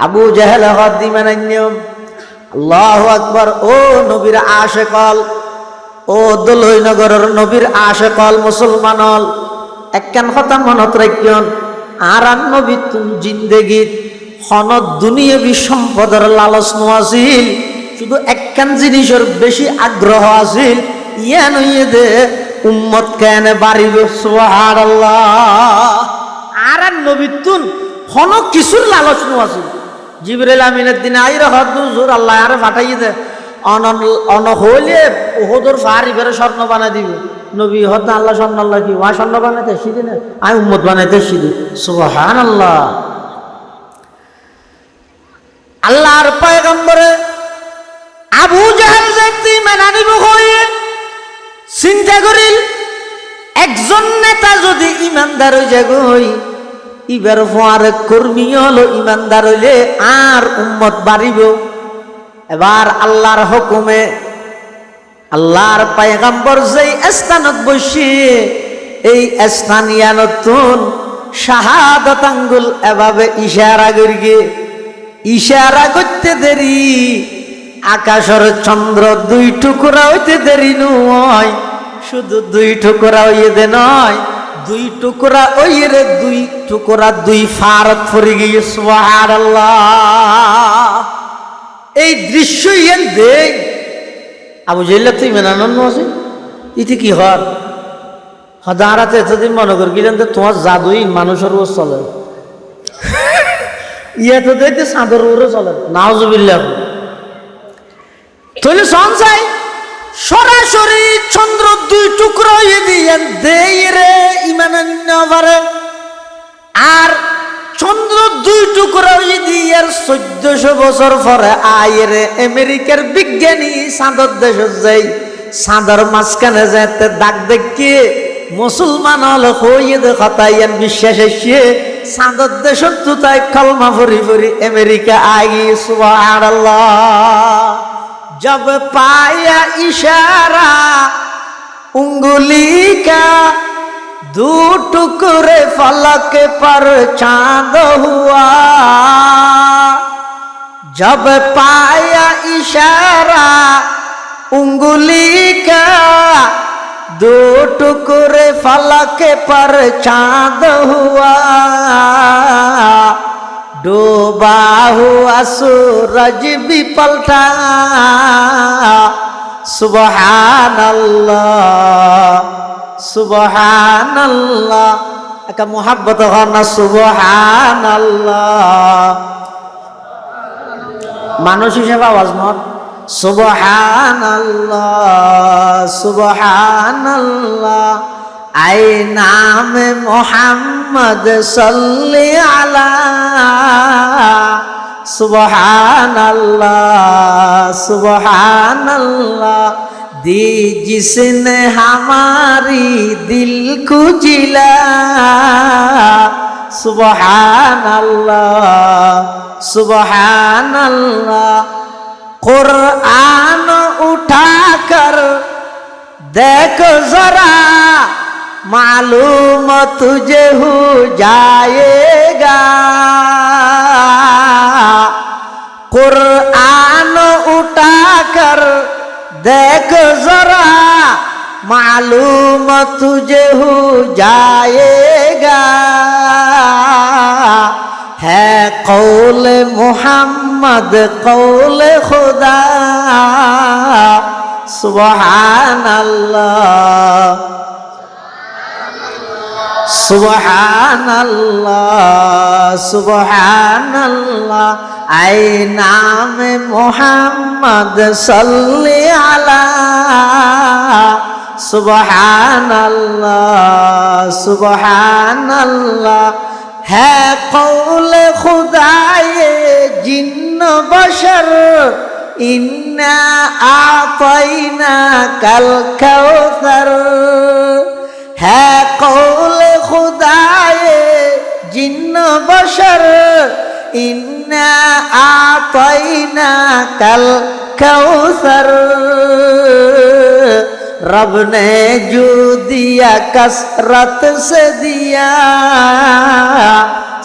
আবু জেহেল হদ ইমান আনিয়ম আল্লাহু আকবার। ও নবীর আশেকল ও দলইনগরের নবীর আশেকল মুসলমানল একখান কথা মনত রাখিয়ন আর নবী তুম জিন্দেগীত হনত দুনিয়াবি সম্পদের লালচ নোয়াছিল শুধু একখান জিনিসের বেশি আগ্রহ আছিল ইয়ান হইয়ে দে উম্মত কেন বাড়িব সুবহানাল্লাহ। আর নবী তুন হন কিছুর লালচ নোয়াছিল জিবরাইল আমিনের দিন আইরা হদ হুজুর আল্লাহ আরে ফাটাইয়ে দে অন হইলে ওহদর ফারি বেরে স্বর্ণ বানাই দিবে নবী হদ না আল্লাহ স্বর্ণ আল্লাহ কি ওয়া স্বর্ণ বানাইতে শিখি না আমি উম্মত বানাইতে শিখি সুবহানাল্লাহ। আল্লাহর পয়গম্বরে আবু জাহেল ব্যক্তি মেনা দিব হয়ে চিন্তা করিল একজন নেতা যদি ইমানদার হয়ে যাগই ইবার ফোয়ারে কর্মী হলো ইমানদার হইলে আর উম্মত বাড়িব। এবার আল্লাহর হুকুমে আল্লাহর পয়গম্বর যেই স্থানত বসে এই স্থানীয় নতুন শাহাদত আঙ্গুল এভাবে ইশারা করিগে ইশারা করতে দেরি আকাশের চন্দ্র দুই টুকরা হইতে দেরি নয় শুধু দুই টুকরা হইয়ে দে নয় দুই টুকরা ওইয়ে রে দুই টুকরা দুই ফারত পড়ে গিয়ে সুবহানাল্লাহ। এই দৃশ্য ইয়ান দেখ আবু জেহেল তুই মেনানো আছে ইতি কি হর হদারাতে এতদিন মনে করি কিলেন তোমার জাদুই মানুষের উপর চলে ইয়া তো দেখতে চাঁদের উপরে চলে নাউজুবিল্লাহ। তাহলে সঞ্চাই সরাসরি চন্দ্র দুই টুকরো দিয়ে দেই রে ইমান পারে আর চন্দ্র দুই টুকরো দিয়ে 1400 বছর পরে আয় রে আমেরিকার বিজ্ঞানী চাঁদর দেশ যাই চাঁদর মাঝখানে যেতে দাগ দেখে মুসলমান হলো হইয়ে দেখাতাইয়ান বিশ্বাস এসে চাঁদর দেশের তুতায় কলমা ভরি ভরি আমেরিকা আগে সুবহানাল্লাহ। जब पाया इशारा उंगली का दो टुकड़े फलक पर चांद हुआ जब पाया इशारा उंगली का दो टुकड़े फलक पर चांद हुआ डूबा हुआ सूरज भी पलटा सुबहानल्लाह सुबहानल्लाह एक मोहब्बत होना सुबहानल्लाह मानुष हिसेब आवाज मत सुबहानल्लाह सुबहानल्लाह आए नाम मोहम्मद सल्ले अला सुबहानल्लाह सुबहानल्लाह दी जिसने हमारी दिल को जिला सुबहानल्लाह सुबहानल्लाह कुरान उठाकर देखो जरा मालूम तुझे हो जाएगा कुरान उठाकर देखो जरा मालूम तुझे हो जाएगा है कौल मोहम्मद कौल खुदा सुबहानल्लाह सुबहानल्लाह सुबहानल्लाह आए नाम मोहम्मद सल्ले अला सुबहानल्लाह सुबहानल्लाह है कौल खुदाए जिन्न बशर इन्ना आतैना कल कौसर है कौल खुदाए जिन्न बशर इन्ना आतैना कल कौसर रब ने जो दिया कसरत से दिया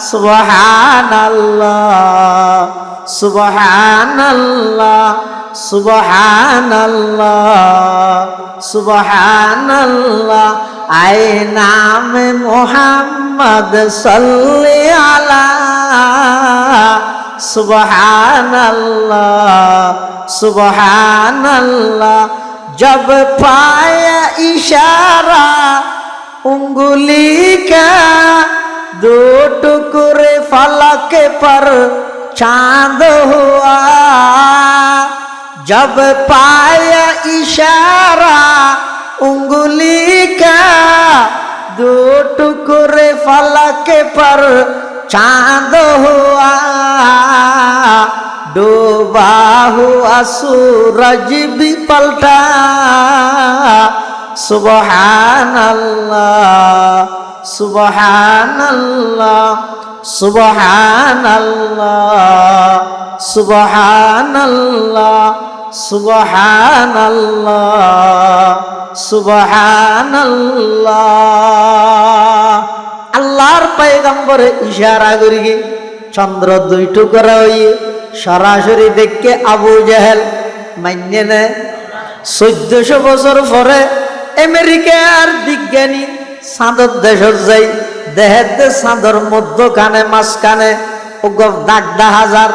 सुबहानल्लाह सुबहानल्लाह सुबहानल्लाह सुबहानल्लाह आए नाम मोहम्मद सल्ले अला सुबहानल्लाह सुबहानल्लाह जब पाया इशारा उंगली का दो टुकड़े फलक पर चांद हुआ जब पाया इशारा उंगली का दो टुकड़े फलक पर चांद हुआ डूबा हुआ सूरज भी पलटा सुबहानल्लाह सुबहानल्लाह सुबहानल्लाह सुबहानल्लाह सुबहानल्लाह सुबहानल्लाह আল্লাহর পয়গম্বরে ইশারা করিয়ে চন্দ্র দুই টুকরা হইয়ে সরাসরি দেখে আবু জাহেল মান্য নেয় 1400 বছর পরে আমেরিকার বিজ্ঞানী চাঁদর দেশত যাই দেহের চাঁদর মধ্যখানে মাঝখানে দাগ দেখা যার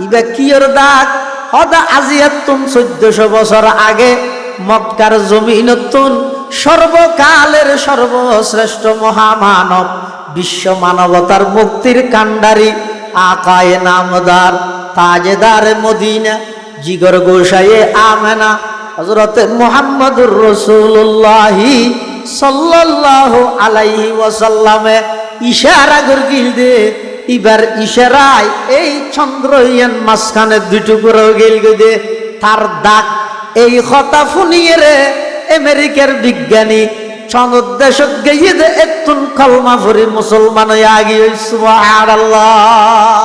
ইবা কিয়র দাগ হদা আজিয়াতুন 1400 বছর আগে মক্কার জমিনতুন সর্বকালের সর্বশ্রেষ্ঠ মহামানব বিশ্ব মানবতার মুক্তির কান্ডারি আকায়ে নামদার তাজেদার মদিনা জিগর গোসায়ে আমেনা হযরত মুহাম্মদুর রাসূলুল্লাহ সাল্লাল্লাহু আলাইহি ওয়াসাল্লামে ইশারা করগিল দে এবার ইশারায় এই চন্দ্রয়ান মাঝখানে দুই টুকরো গেল দে তার দাগ এই কথা শুনিয়ে রে আমেরিকার বিজ্ঞানী চন্দ্র দেশত গিয়ে দে এতুন কলমা পড়ে মুসলমান হয়ে আগে সুবহানাল্লাহ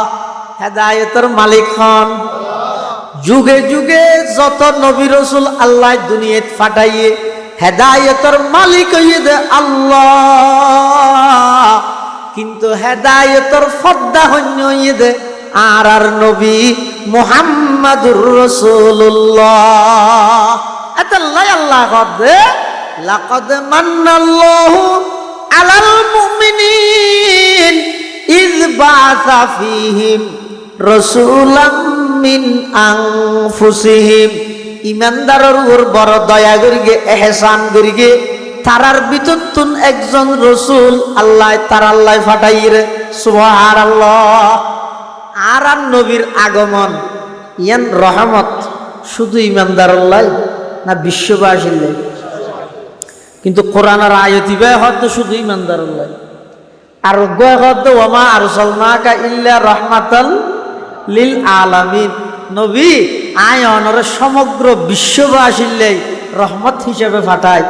হেদায়েতের মালিক হন যুগে যুগে যত নবী রাসূল আল্লাহ দুনিয়াত পাঠাইয়ে হেদায়েতের মালিক হয়ে দে আল্লাহ কিন্তু হেদায়েতের ফদ্দা হয়ে দে আর নবী মুহাম্মাদুর রাসূলুল্লাহ আতাল্লাহ আল্লাহ কদে লাকাদ মান্নাল্লাহু আলাল মুমিনিন ইয বাআসা ফীহিম রাসূলাম মিন আনফুসিহিম। ইমানদারের উপর বড় দয়া করিগে, এহসান করিগে, তারার ভিতর তুন একজন রসুল আল্লাহ তার আল্লাহ ফাটাইরে। সুবহানাল্লাহ। আর নবীর আগমন ইয়ান রহমত শুধু ইমানদার আল্লাহ না বিশ্ববাসীর লাই? কিন্তু কোরআনের আয়াতিবে হয়তো শুধু ইমানদার আল্লাহ। আর হয়তো ওমা আরসালনাকা ইল্লা রাহমাতাল লিল আলামিন। নবী আয় অনর সমগ্র বিশ্ববাসীর লাই রহমত হিসেবে ফাটায়।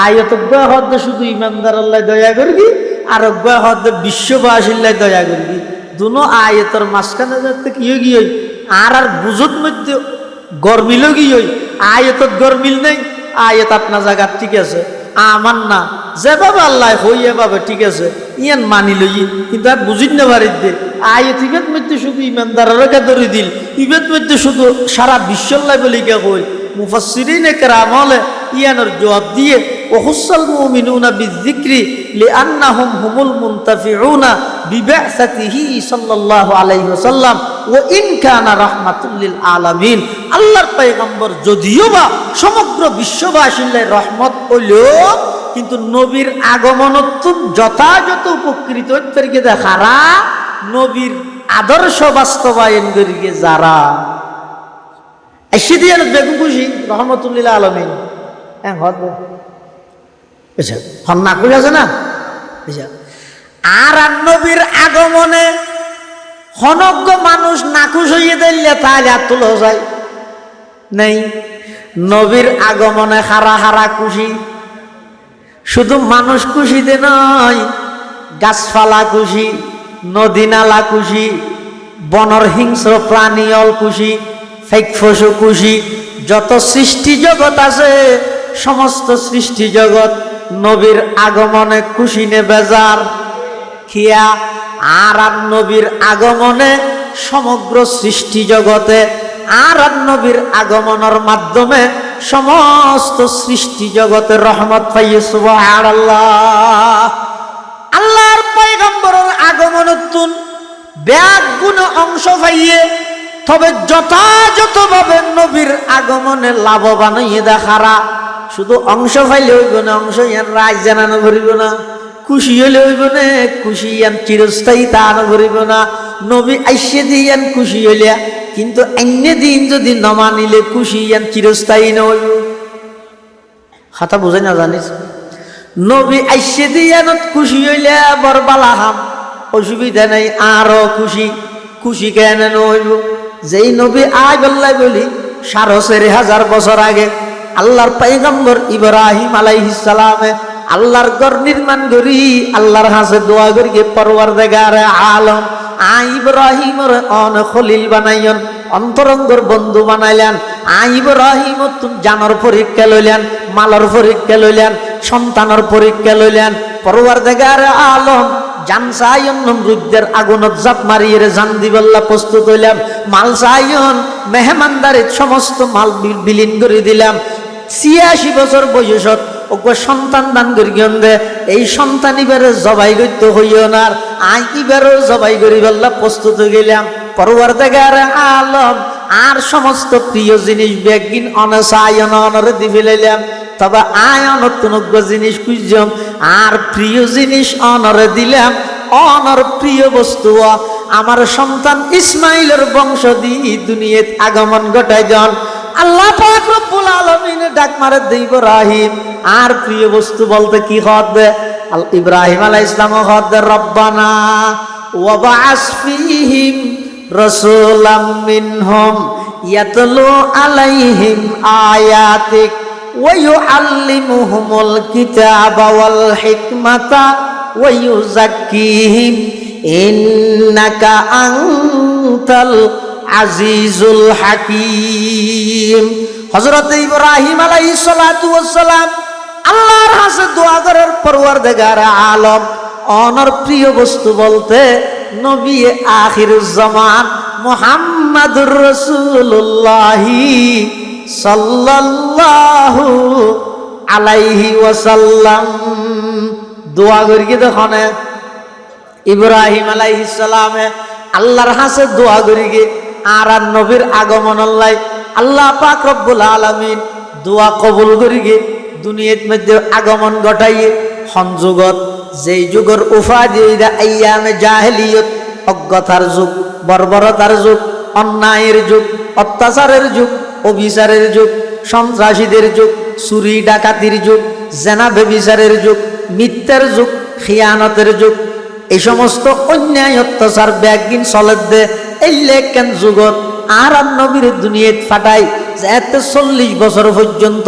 আয়ত হয়তো শুধু ইমানদার আল্লাহ দয়া করবি, আর হয়তো বিশ্ববাসীর লাই দয়া করবি। দুনো আয়তর মাঝখানে যাতে কি গিয়ে আর বুঝত মধ্যে গরমিল গিয়ে আয়তত গরমিল নেই। আয়ত আপনার জায়গা ঠিক আছে, আমার না যেভাবে আল্লাহ হইয়া পাবে ঠিক আছে, ইয়ান মানি লই, কিন্তু আর বুঝিত না পারি দে। আয়ত ইবেদ মধ্যে শুধু ইমানদারের ধরে দিল, ইবেদ মধ্যে শুধু সারা বিশ্বল্লাই বলি কে কই। মুফাসসিরিনে কেরাম হলে ইয়ানোর জবাব দিয়ে ওহুসাল মুমিনুনা বিযিকরি লিআন্নাহুম হুমুল মুনতাফিউনা বিবা'সাতিহি সাল্লাল্লাহু আলাইহি ওয়াসাল্লাম ওয়া ইন কানা রাহমাতুল লিল আলামিন। আল্লাহর পয়গম্বর যদিও বা সমগ্র বিশ্ববাসীর রহমত হইলেও কিন্তু নবীর আগমনত যথাযথ উপকৃত হইতে দেখারা নবীর আদর্শ বাস্তবায়ন করিকে যারা এসে দিয়ে বেগুন খুশি রহমতুল্লিল আলমিন। হ্যাঁ হন না খুশি আছে না? আর নবীর আগমনে হনজ্ঞ মানুষ নাকুশ হইয়ে দিলে তাহলে আর তুলো যায় নেই। নবীর আগমনে হারা হারা খুশি, শুধু মানুষ খুশিতে নয়, গাছপালা খুশি, নদী নালা খুশি, বনর হিংস্র প্রাণীল খুশি, ফেকফসু খুশি, যত সৃষ্টি জগৎ আছে সমস্ত সৃষ্টি জগৎ নবীর আগমনে খুশি নে বেজার খিয়া। আর নবীর আগমনে সমগ্র সৃষ্টি জগতে আর নবীর আগমনের মাধ্যমে সমস্ত সৃষ্টি জগতের রহমত পাইয়ে। সুবহানাল্লাহ। আল্লাহর পয়গম্বরের আগমনতুন ব্যাগ গুণ অংশ পাইয়ে, তবে যথাযথভাবে নবীর আগমনে লাভবান হইয়ে দেখারা শুধু অংশ পাইলে হইব না, অংশ ইয়ান রাজ জানানো ভরিব না, খুশি হইলে হইব না, খুশি ইয়ান চিরস্থায়ী তা আনো ভরিব না। নবী আইসে দিয়ান খুশি হইলিয়া, কিন্তু অন্য দিন যদি নমানিলে খুশি ইয়ান চিরস্থায়ী ন হইব। কথা বুঝাই না জানিস? নবী আইসে দিয়ানত খুশি হইলে বরবালা হাম, অসুবিধা নাই, আরো খুশি। খুশি কেন হইব? যেই নবী আয় বল্লাই বলি ৪৫০০০ বছর আগে আল্লাহর পয়গম্বর ইব্রাহিম আলাইহিস সালামে আল্লাহর ঘর নির্মাণ করি আল্লাহর কাছে দোয়া করি পরওয়ারদিগার আলম ইব্রাহিমর অন খলিল বানাইন, অন্তরঙ্গর বন্ধু বানাইলেন। ইব্রাহিম জানর পরীক্ষা লইলেন, মালর পরীক্ষা লইলেন, সন্তানের পরীক্ষা লইলেন। পরওয়ারদিগার আলম জান চাইন নমরুদের আগুনত জাপ মারিয়ে জান দিবল্লা প্রস্তুত হইলাম। মাল চাইন মেহমানদারিত সমস্ত মাল বিলীন করে দিলাম। ৮৬ বছর বয়সত ওকে সন্তান দান করি দে, এই সন্তান ইবারে জবাই করতে হইও না, ইবারও জবাই করি বল্লা প্রস্তুত হয়ে গেলাম। পরওয়ারদিগার আলম আর সমস্ত প্রিয় জিনিস বেগিন অনসায়ন অনরে দি ফেলাইলাম। তবে নতুন জিনিস খুঁজলাম আর প্রিয় জিনিস অনরে দিলাম। অনর প্রিয় বস্তু আমার সন্তান ইসমাইলের বংশ দিয়ে দুনিয়াত আগমন ঘটাই দেন। আল্লাহ পাক রব্বুল আলামিনের ডাক মারে দে ইব্রাহিম। আর প্রিয় বস্তু বলতে কি হবে? ইব্রাহিম আলাইহিস সালাম হবে রব্বানা ওয়া বা'আস ফীহিম রাসূলাম মিনহুম ইয়াতলু আলাইহিম আয়াতিক ওয়া ইউআল্লিমুহুমুল কিতাবা ওয়াল হিকমাতা ওয়া ইউযাক্কিহিম ইন্নাকা আনতাল আজিজুল হাকিম। হযরত ইব্রাহিম আলাইহিস সালাতু ওয়াস সালাম আল্লাহর কাছে দোয়া করার পরওয়ারদিগার আলম অনর প্রিয় বস্তু বলতে নবী আখিরুজ জামান মুহাম্মাদুর রাসূলুল্লাহ সাল্লাল্লাহু আলাইহি ওয়াসাল্লাম। দোয়া করি কি দেখনে ইব্রাহিম আলাইহিস সালামে আল্লাহর হাসে দোয়া করি গে আর নবীর আগমন আল্লাহ পাক রব্বুল আলামিন দোয়া কবুল করি গে দুনিয়ার মধ্যে আগমন ঘটাইয়ে সংযুগত যেই যুগের উপাধি আইয়ামে জাহেলিয়ত, অজ্ঞতার যুগ, বর্বরতার যুগ, অন্যায়ের যুগ, অত্যাচারের যুগ, অবিচারের যুগ, সন্ত্রাসীদের যুগ, চুরি ডাকাতির যুগ, জেনা ব্যভিচারের যুগ, মিথ্যার যুগ, খিয়ানতের যুগ, এই সমস্ত অন্যায় অত্যাচার ব্যাগিন চলে দে এই লেখেন যুগত আর নবীর দুনিয়াত ফাটাই যাতে 40 বছর পর্যন্ত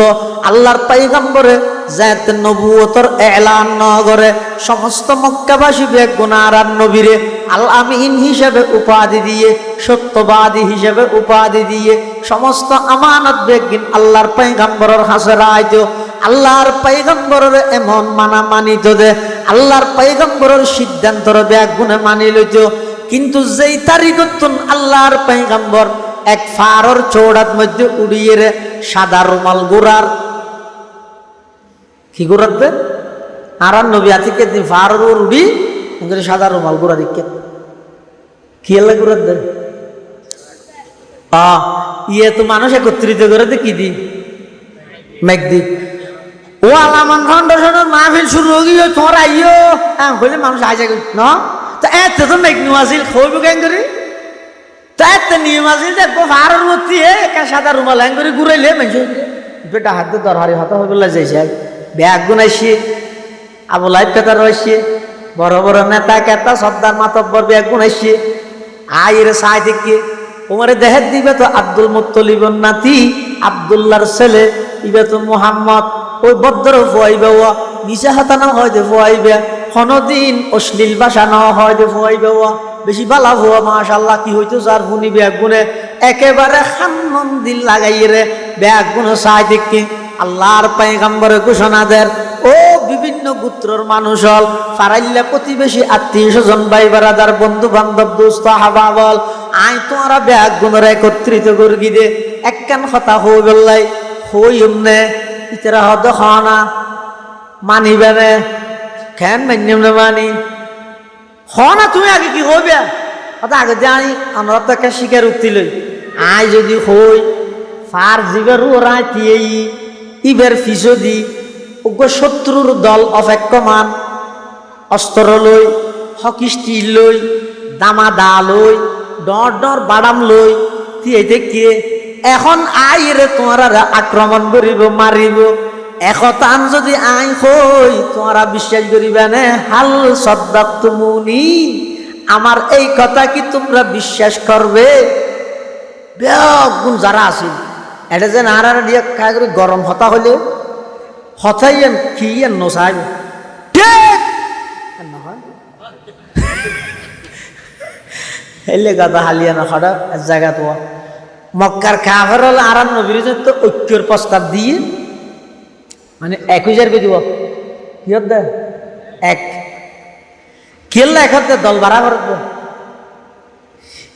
আল্লাহর পয়গম্বরে যাতে নবুয়তর এলান ন করে সমস্ত মক্কাবাসী বেগুন আর নবীরে আল আমিন হিসেবে উপাধি দিয়ে, সত্যবাদী হিসেবে উপাধি দিয়ে সমস্ত আমানত বেগিন আল্লাহর পয়গম্বরের হাসে রাইতো। আল্লাহর পয়গম্বরের এমন মানা মানিত দে আল্লাহর পয়গম্বরের সিদ্ধান্তর বেগুনে মানি লইতো। কিন্তু যেই তারিখতুন আল্লাহর পয়গম্বর এক ফারর চৌড়াত মধ্যে উড়িয়ে রে সাদা রুমাল গোড়ার কি গোড়ার দে আর নবী আতিকে ফারর উড়ি সাদা রুমাল গোড়া দিকে কি আল্লাহ গোড়ার দে ইয়ে তো মানুষ একত্রিত করে দে কি দি মেঘদি ও আলামান ফাউন্ডেশনের মাহফিল শুরু হয়ে গিয়ে তোমার আইও হইলে মানুষ আইসা না তো এত তো মেঘ নিওয়াজিল খইব কেন করি তো এত নিয়ম আছিল দেখবো ফারর মধ্যে একা সাদা রুমাল হ্যাং করে ঘুরাইলে মানুষ বেটা হাতে দরহারি হতা হয়ে বললে যাইছে ব্যাগ গুনাইছে আবুলাই পেতা রয়েছে বড় বড় নেতা কেতা সর্দার মাতব্বর ব্যাগ গুনাইছে আইরে সাই থেকে তোমার দেহের দিবে তো আব্দুল মুত্তলিবর নাতি আব্দুল্লাহর ছেলে ইবে তো মুহাম্মদ ওই বদ্র ফুয়াইবে ও নিচে হাতা না হয় যে ফুয়াইবে কোনদিন অশ্লীল ভাষা না হয় যে ফুয়াইবে ও বেশি বালা ভুয়া মাশাআল্লাহ কি হইতো যার ভুনি ব্যাগ গুনে একেবারে খান দিল লাগাইয়ে রে ব্যাগ গুনে সাই দেখি আল্লাহর পয়গম্বরে ঘোষণা দেন ও বিভিন্ন গোত্রর মানুষ হল ফারাইল্লা প্রতিবেশী আত্মীয় স্বজন ভাই বারাদার বন্ধু বান্ধব দোস্ত হাবা বল আই তোমরা ব্যাগ গুনের একত্রিত করগি দে একখান কথা হই বললাই হই এমনে ইতরা হদ খানা মানিবে না কেন মানিম না মানি না তুমি আগে কি হইবে কথা আগে জানি আমরা তো একটা শিকার উক্তি লই আই যদি হই ফার জিবের রাইতিয়েই ইবের ফিসদি উগ্র শত্রুর দল অপেক্ষমান অস্ত্র লই হকি স্টিল লই দামা দা লই ডর ডর বাদাম লই তিয়ে দেখিয়ে এখন আইরে তোমারা আক্রমণ করিব মারিব একতান যদি আই হই তোমরা বিশ্বাস করিবে না হাল সদ্দাক তুমুনি আমার এই কথা কি তোমরা বিশ্বাস করবে বেগুন যারা আছে এটা যে নারায়ণ দিয়ে খাই করে গরম হতা হলে হতাইয়েন কি নসাই এলে গাদা হালিয়া না খাড়া জায়গা তো মক্কার কাফের হলে আর নবীর তো ঐক্যের প্রস্তাব দিয়ে মানে 1000 কে দিব কি দে এক কেল্লা এখন দল বাড়া করব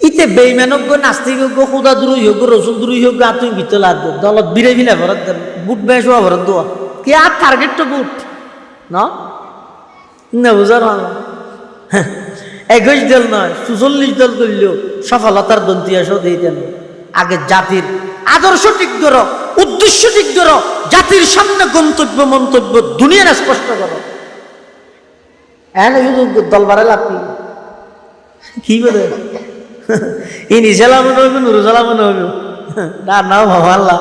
ইতে বেইমানজ্ঞ নাস্তিকজ্ঞ খুদা দ্রুই হোক রসুল দ্রুই হোক আর তুমি ভিতর লাগ দলত বিরে বিলে ভরত বুট বেশ ভরত দেওয়া কি আর টার্গেট তো বুট না বুঝার 21 দল নয় 44 দল করলেও সফলতার দন্তি আসো দিতেন আগে জাতির আদর্শ ঠিক ধরো উদ্দেশ্য ঠিক ধরো জাতির সামনে গন্তব্য মন্তব্য দুনিয়ার স্পষ্ট করো শুধু দল বাড়াই লাভ কি বলে ইনি জ্বালামন হইব নুরু জ্বালামন হইব না নাও ভাবাল্লাহ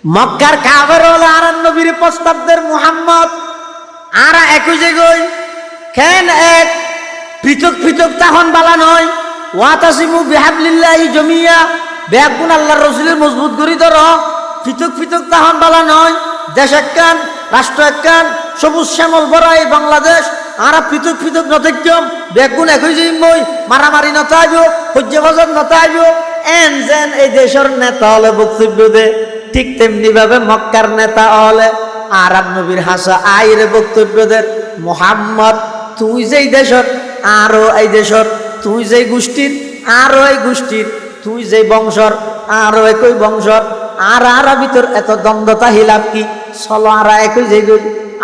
মক্কার কাফের হলো আর নবীর প্রস্তাবদের মুহাম্মদ আর 21 গই কেন এক পৃথক পৃথক তাহন বালা নয় ওয়াতাসিমু বিহাবলিল্লাহি জমিয়া বেগুন আল্লাহর রাসূলের মজবুত করি ধরো পৃথক পৃথক তাহন বালা নয় দেশ একখান রাষ্ট্র একখান সবুজ শ্যামল বড় এই বাংলাদেশ আর পৃথক পৃথক নথক্যম বেগুন একই মই মারামারি নতাইব সহ্য ভজন নতাইব এন যেন এই দেশের নেতা হলে বক্তব্য দে ঠিক তেমনি ভাবে মক্কার নেতা হলে আর নবীর হাসা আইরে বক্তব্য দে মুহাম্মদ তুই যেই দেশের আরো এই দেশের তুই যেই গোষ্ঠীর আরো এই গোষ্ঠীর তুই যেই বংশর আরো একই বংশর আর ভিতর এত দ্বন্দ্বতা হিলাপ কি চলো আর একই যে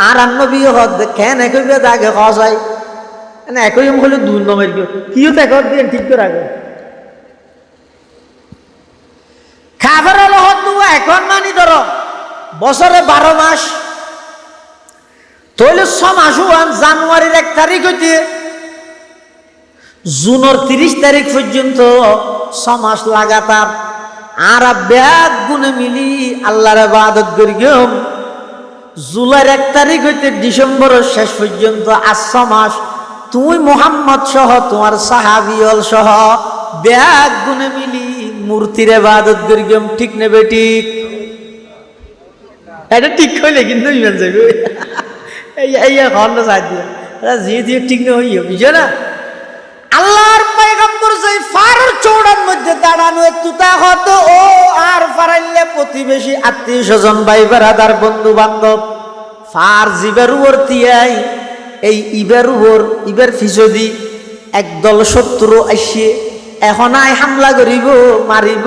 আর নবী হদ কেন একই বেদ আগে খাওয়া না একই হলে 2 নম্বর কিও তো একর দিয়ে ঠিক করে রাখো খাবার লগত দুয়া এখন মানি ধরো বছরে 12 মাস তাহলে 6 মাস হন জানুয়ারির 1 তারিখ হইতে জুনের 30 তারিখ পর্যন্ত 6 মাস লাগাতার আর ব্যাগ গুনে মিলি আল্লাহর ইবাদত করিগম জুলাইয়ের 1 তারিখ হইতে ডিসেম্বরের শেষ পর্যন্ত 8 মাস তুই মুহাম্মদ সহ তোমার সাহাবিয়ল সহ ব্যাগ গুনে মিলি মূর্তির ইবাদত করিগম ঠিক নেবে ঠিক এটা ঠিক হইলে কিন্তু ইমান যাবে এই হল সাহায্য যে ঠিক না হইও বুঝো না আল্লাহর পয়গম্বর যেই ফারর চৌড়ার মধ্যে দাঁড়ানো একটু তা হতো ও আর ফারাইলে প্রতিবেশী আত্মীয় স্বজন ভাই বেড়াদার বন্ধু বান্ধব ফার জিবের উপর তিয়াই এই ইবের উপর ইবের ফিসদি একদল শত্রু আসে এখন আই হামলা করিব মারিব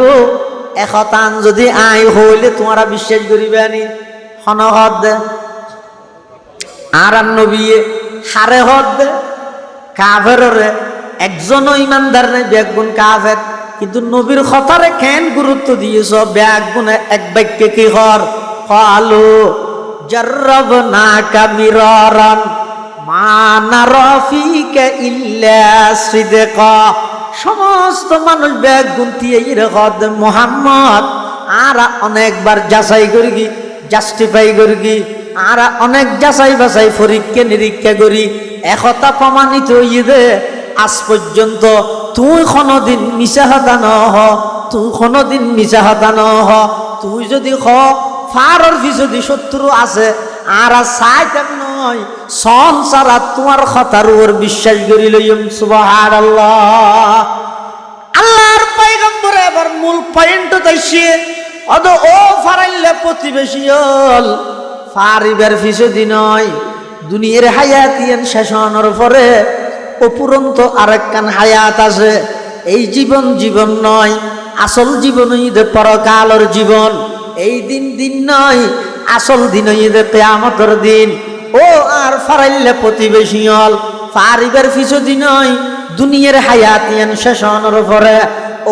এখতান যদি আই হইলে তোমরা বিশ্বাস করিবে আনি হনহদ দে আর নবীয়ে হারে হদ দে কাফেররে একজনও ইমানদার নেই ব্যাগুন কাফের কিন্তু নবীর কথারে কেন গুরুত্ব দিয়েছ ব্যাগুনে এক বাক্যে কি হর ফালো জাররাবনাকা মিরারান মা নারা ফিকা ইল্লা সিদকা সমস্ত মানুষ ব্যাগুন দিয়ে ইরহদ মুহাম্মদ আর অনেকবার যাচাই করি কি জাস্টিফাই করি কি আর অনেক যাচাই বাছাই পরীক্ষা নিরীক্ষা করি একথা প্রমাণিত হইয়ে দে আজ পর্যন্ত তুই কোনদিন মিছা হতা ন হ তুই কোনদিন মিছা হতা ন হ তুই যদি হ ফারর যদি শত্রু আছে আর সাইতাম নয় সন সারা তোমার কথার উপর বিশ্বাস করি লইম সুবহানাল্লাহ আল্লাহর পয়গম্বর এবার মূল পয়েন্ট তাইছে অদ ও ফারাইলে প্রতিবেশী হল ফারিবার ফিসদি নয় দুনিয়ার হায়াতিয়ান শেষ হওয়ার পরে অপুরন্ত আরেকখান হায়াত আছে এই জীবন জীবন নয় আসল জীবন ঈদ পরকালের জীবন এই দিন নয় আসল দিন ঈদ কিয়ামতের দিন ও আর ফারাইলে প্রতিবেশী হল ফারিবার ফিসদি নয় দুনিয়ার হায়াতিয়ান শেষ হওয়ার পরে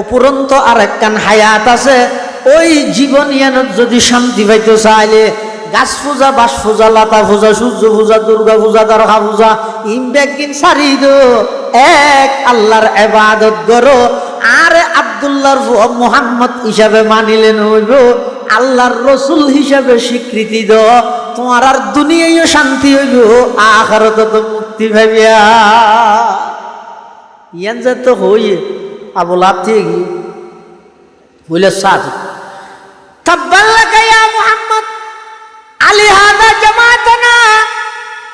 অপুরন্ত আরেকখান হায়াত আছে ওই জীবন ইয়ানত যদি শান্তি পাইতে চাইলে গাছ পূজা বাস পূজা লতা পূজা সূর্য পূজা দুর্গা পূজা দরগা পূজা ইমবেকিন সারি দো এক আল্লাহর ইবাদত করো আর আব্দুল্লাহর মুহাম্মদ হিসাবে মানিলেন হইব আল্লাহর রসুল হিসাবে স্বীকৃতি দো তোমার আর দুনিয়ায়ও শান্তি হইব আখিরাত তো মুক্তি পাইবা ইয়ান যে তো হই আবুল আবতি বলে সাথ তাব্বালাকা ইয়া মুহাম্মদ আলী হাদা জামাতানা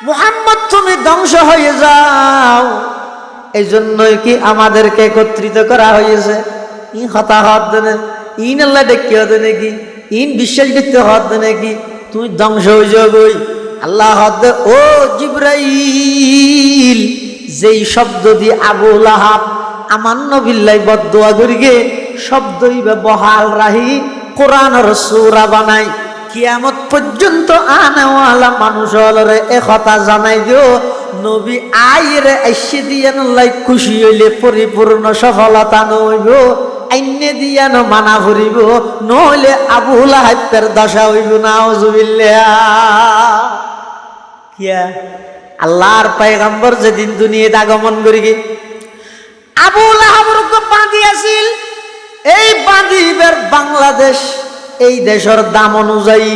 মুহাম্মদ তুমি ধ্বংস হয়ে যাও এই জন্যই কি আমাদেরকে একত্রিত করা হয়েছে ই কথা হদ দেনে ইন আল্লাহ ডেকে হদ নাকি ইন বিশ্বাস করতে হদ নাকি তুমি ধ্বংস হয়ে যাবই আল্লাহ হদ ও জিবরাইল যেই শব্দ দিয়ে আবু লাহাব আমার নবিল্লাই বদদুয়া করিগে শব্দই বহাল রাহি কোরআনের সূরা বানাই কিয়ামত পর্যন্ত আনাওয়ালা মানুষ হলরে একথা জানাই দিও নবী আইরে আইসে দিয়ান লাই খুশি হইলে পরিপূর্ণ সফলতা নইব আইনে দিয়ান মানা ভরিব নইলে আবু লাহাবের দশা হইব নাউজুবিল্লাহ কিয়া আল্লাহর পয়গম্বর যেদিন দুনিয়াতে আগমন করিগে আবু লাহাবের বাঁধি আছিল এই বাঁধিবের বাংলাদেশ এই দেশের দাম অনুযায়ী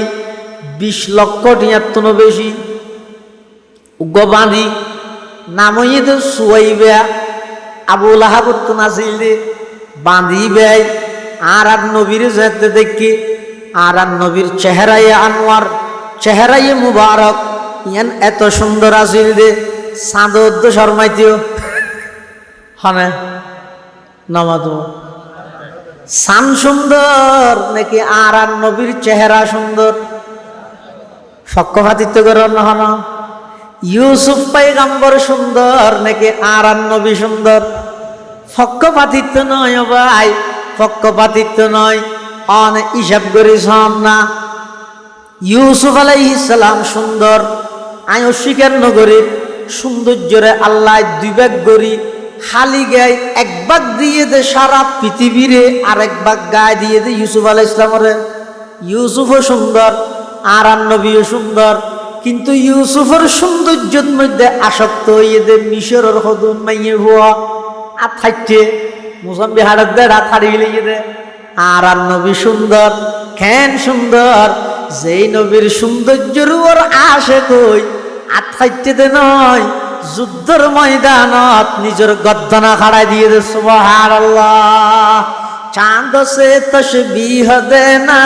20 লক্ষ টিয়াত্তর বেশি উগ্রবাদী নামই তো সুয়াইবা আবু লাহাব তো নাছিল দে বাঁধি ব্যয় আর নবীর যেতে দেখি আর নবীর চেহারায় আনোয়ার চেহারায় মুবারক ইয়ান এত সুন্দর আছিল দে চাঁদ শর্মাইতেও হনে নামাতো সান সুন্দর নাকি আর নবীর চেহারা সুন্দর পক্ষপাতিত্ব করেন নহন ইউসুফ পয়গম্বর সুন্দর নাকি আর নবী সুন্দর পক্ষপাতিত্ব নয় ভাই পক্ষপাতিত্ব নয় অন হিসাব করি না ইউসুফ আলাইহিস সালাম সুন্দর আমি অস্বীকার নগরী সৌন্দর্যরে আল্লাহ দুই ভাগ করি, খালি গায়ে এক ভাগ দিয়ে দে সারা পৃথিবীরে, আর এক ভাগ গায়ে দিয়ে দে ইউসুফ আলাইহিস সালামরে। ইউসুফও সুন্দর আর নবীও সুন্দর, কিন্তু ইউসুফের সৌন্দর্যের মধ্যে আসক্ত হইয়ে দে মিশরের হদুন মাইয়ে হওয়া আর থাকছে মুসম্বি হাড়ের দে রাত হারিয়ে লেগে দে। আর নবী সুন্দর, কেন সুন্দর? যেই নবীর সৌন্দর্যের ওর আসে কই আর থাকতে দে নয়, যুদ্ধের ময়দানত নিজের গদ্দনা খাড়াই দিয়ে দে। সুবহানাল্লাহ। चांद से तशबीह देना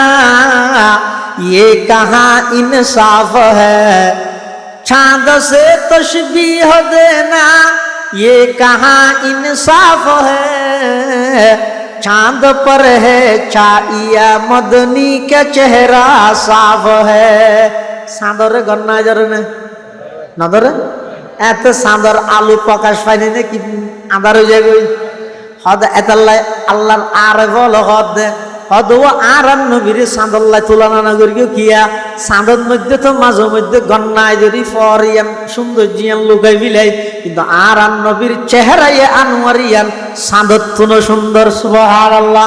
ये कहाँ इंसाफ है, चांद से तशबीह देना ये कहाँ इंसाफ है, चांद पर है छाइया मदनी का चेहरा साफ है। चांदरे गन्ना जरे न धरे এত চাঁদর আলু প্রকাশ পায়নি না কি আঁধার হয়ে যায় গই হদ এতাল্লাই আল্লাহর আর বল হদ হদ ও আর নবীর চাঁদল্লাই তুলনা না করি কিয়া চাঁদর মধ্যে তো মাঝে মধ্যে গন্নায় যদি ফরিয়ান সৌন্দর্যান লুকাই বিলাই, কিন্তু আর নবীর চেহারায় আনোয়ারিয়ান চাঁদর তুনো সুন্দর। সুবহানাল্লাহ।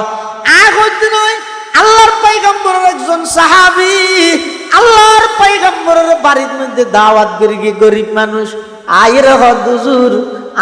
আগত নয় আল্লাহর পয়গম্বরের একজন সাহাবী আল্লাহর পয়গম্বরের বাড়ির মধ্যে দাওয়াত করি গিয়ে গরিব মানুষ আইর হদ হুজুর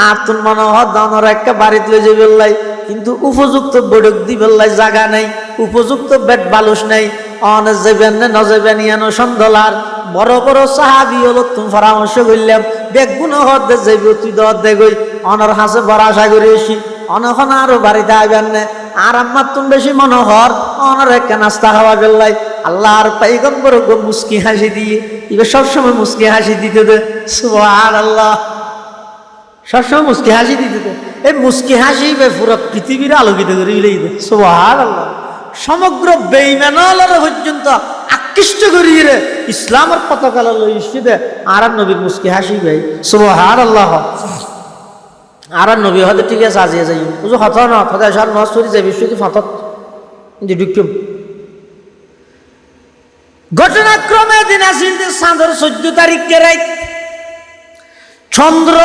আর তুন মনে হদ অনর একটা বাড়িতে লয়ে যাবে লাই, কিন্তু উপযুক্ত বড়ক দিবেলাই জায়গা নাই, উপযুক্ত বেড বালুস নাই, অন যাবেন না নজাবেন ইয়ানো সন্ধ্যলার বড় বড় সাহাবী হলো তুমি পরামর্শ করলাম বেগুন হদ যাইব তুই দর দে গই অনর হাসে বড় আশা করে এসি অনখন আরো বাড়িতে আইবেন না আর আমার তুমি বেশি মনোহর অনর একটা নাস্তা খাওয়া গেলাই। আল্লাহর পয়গম্বর গো মুস্কি হাসি দিয়ে এবার সবসময় মুস্কি হাসি দিতে দে। সুবহানাল্লাহ। সবসময় মুস্কি হাসি দিতে দে, এই মুস্কি হাসি পুরো পৃথিবীর আলোকিত করে দিলেই দে। সুবহানাল্লাহ। সমগ্র বেঈমানরা পর্যন্ত আকৃষ্ট করিয়ে রে ইসলামের পতাকা লই ইসি দে আর নবীর মুস্কি হাসি ভাই। সুবহানাল্লাহ। আর নবী হয়তো ঠিক আছে আজিয়ে যাই বুঝো হত না হতে সব নষ্ট যাবি শুধু ফতত কিন্তু ঢুকিম ঘটনাক্রমে দিন আসিল যে চাঁদের 14 তারিখকে রাত চন্দ্র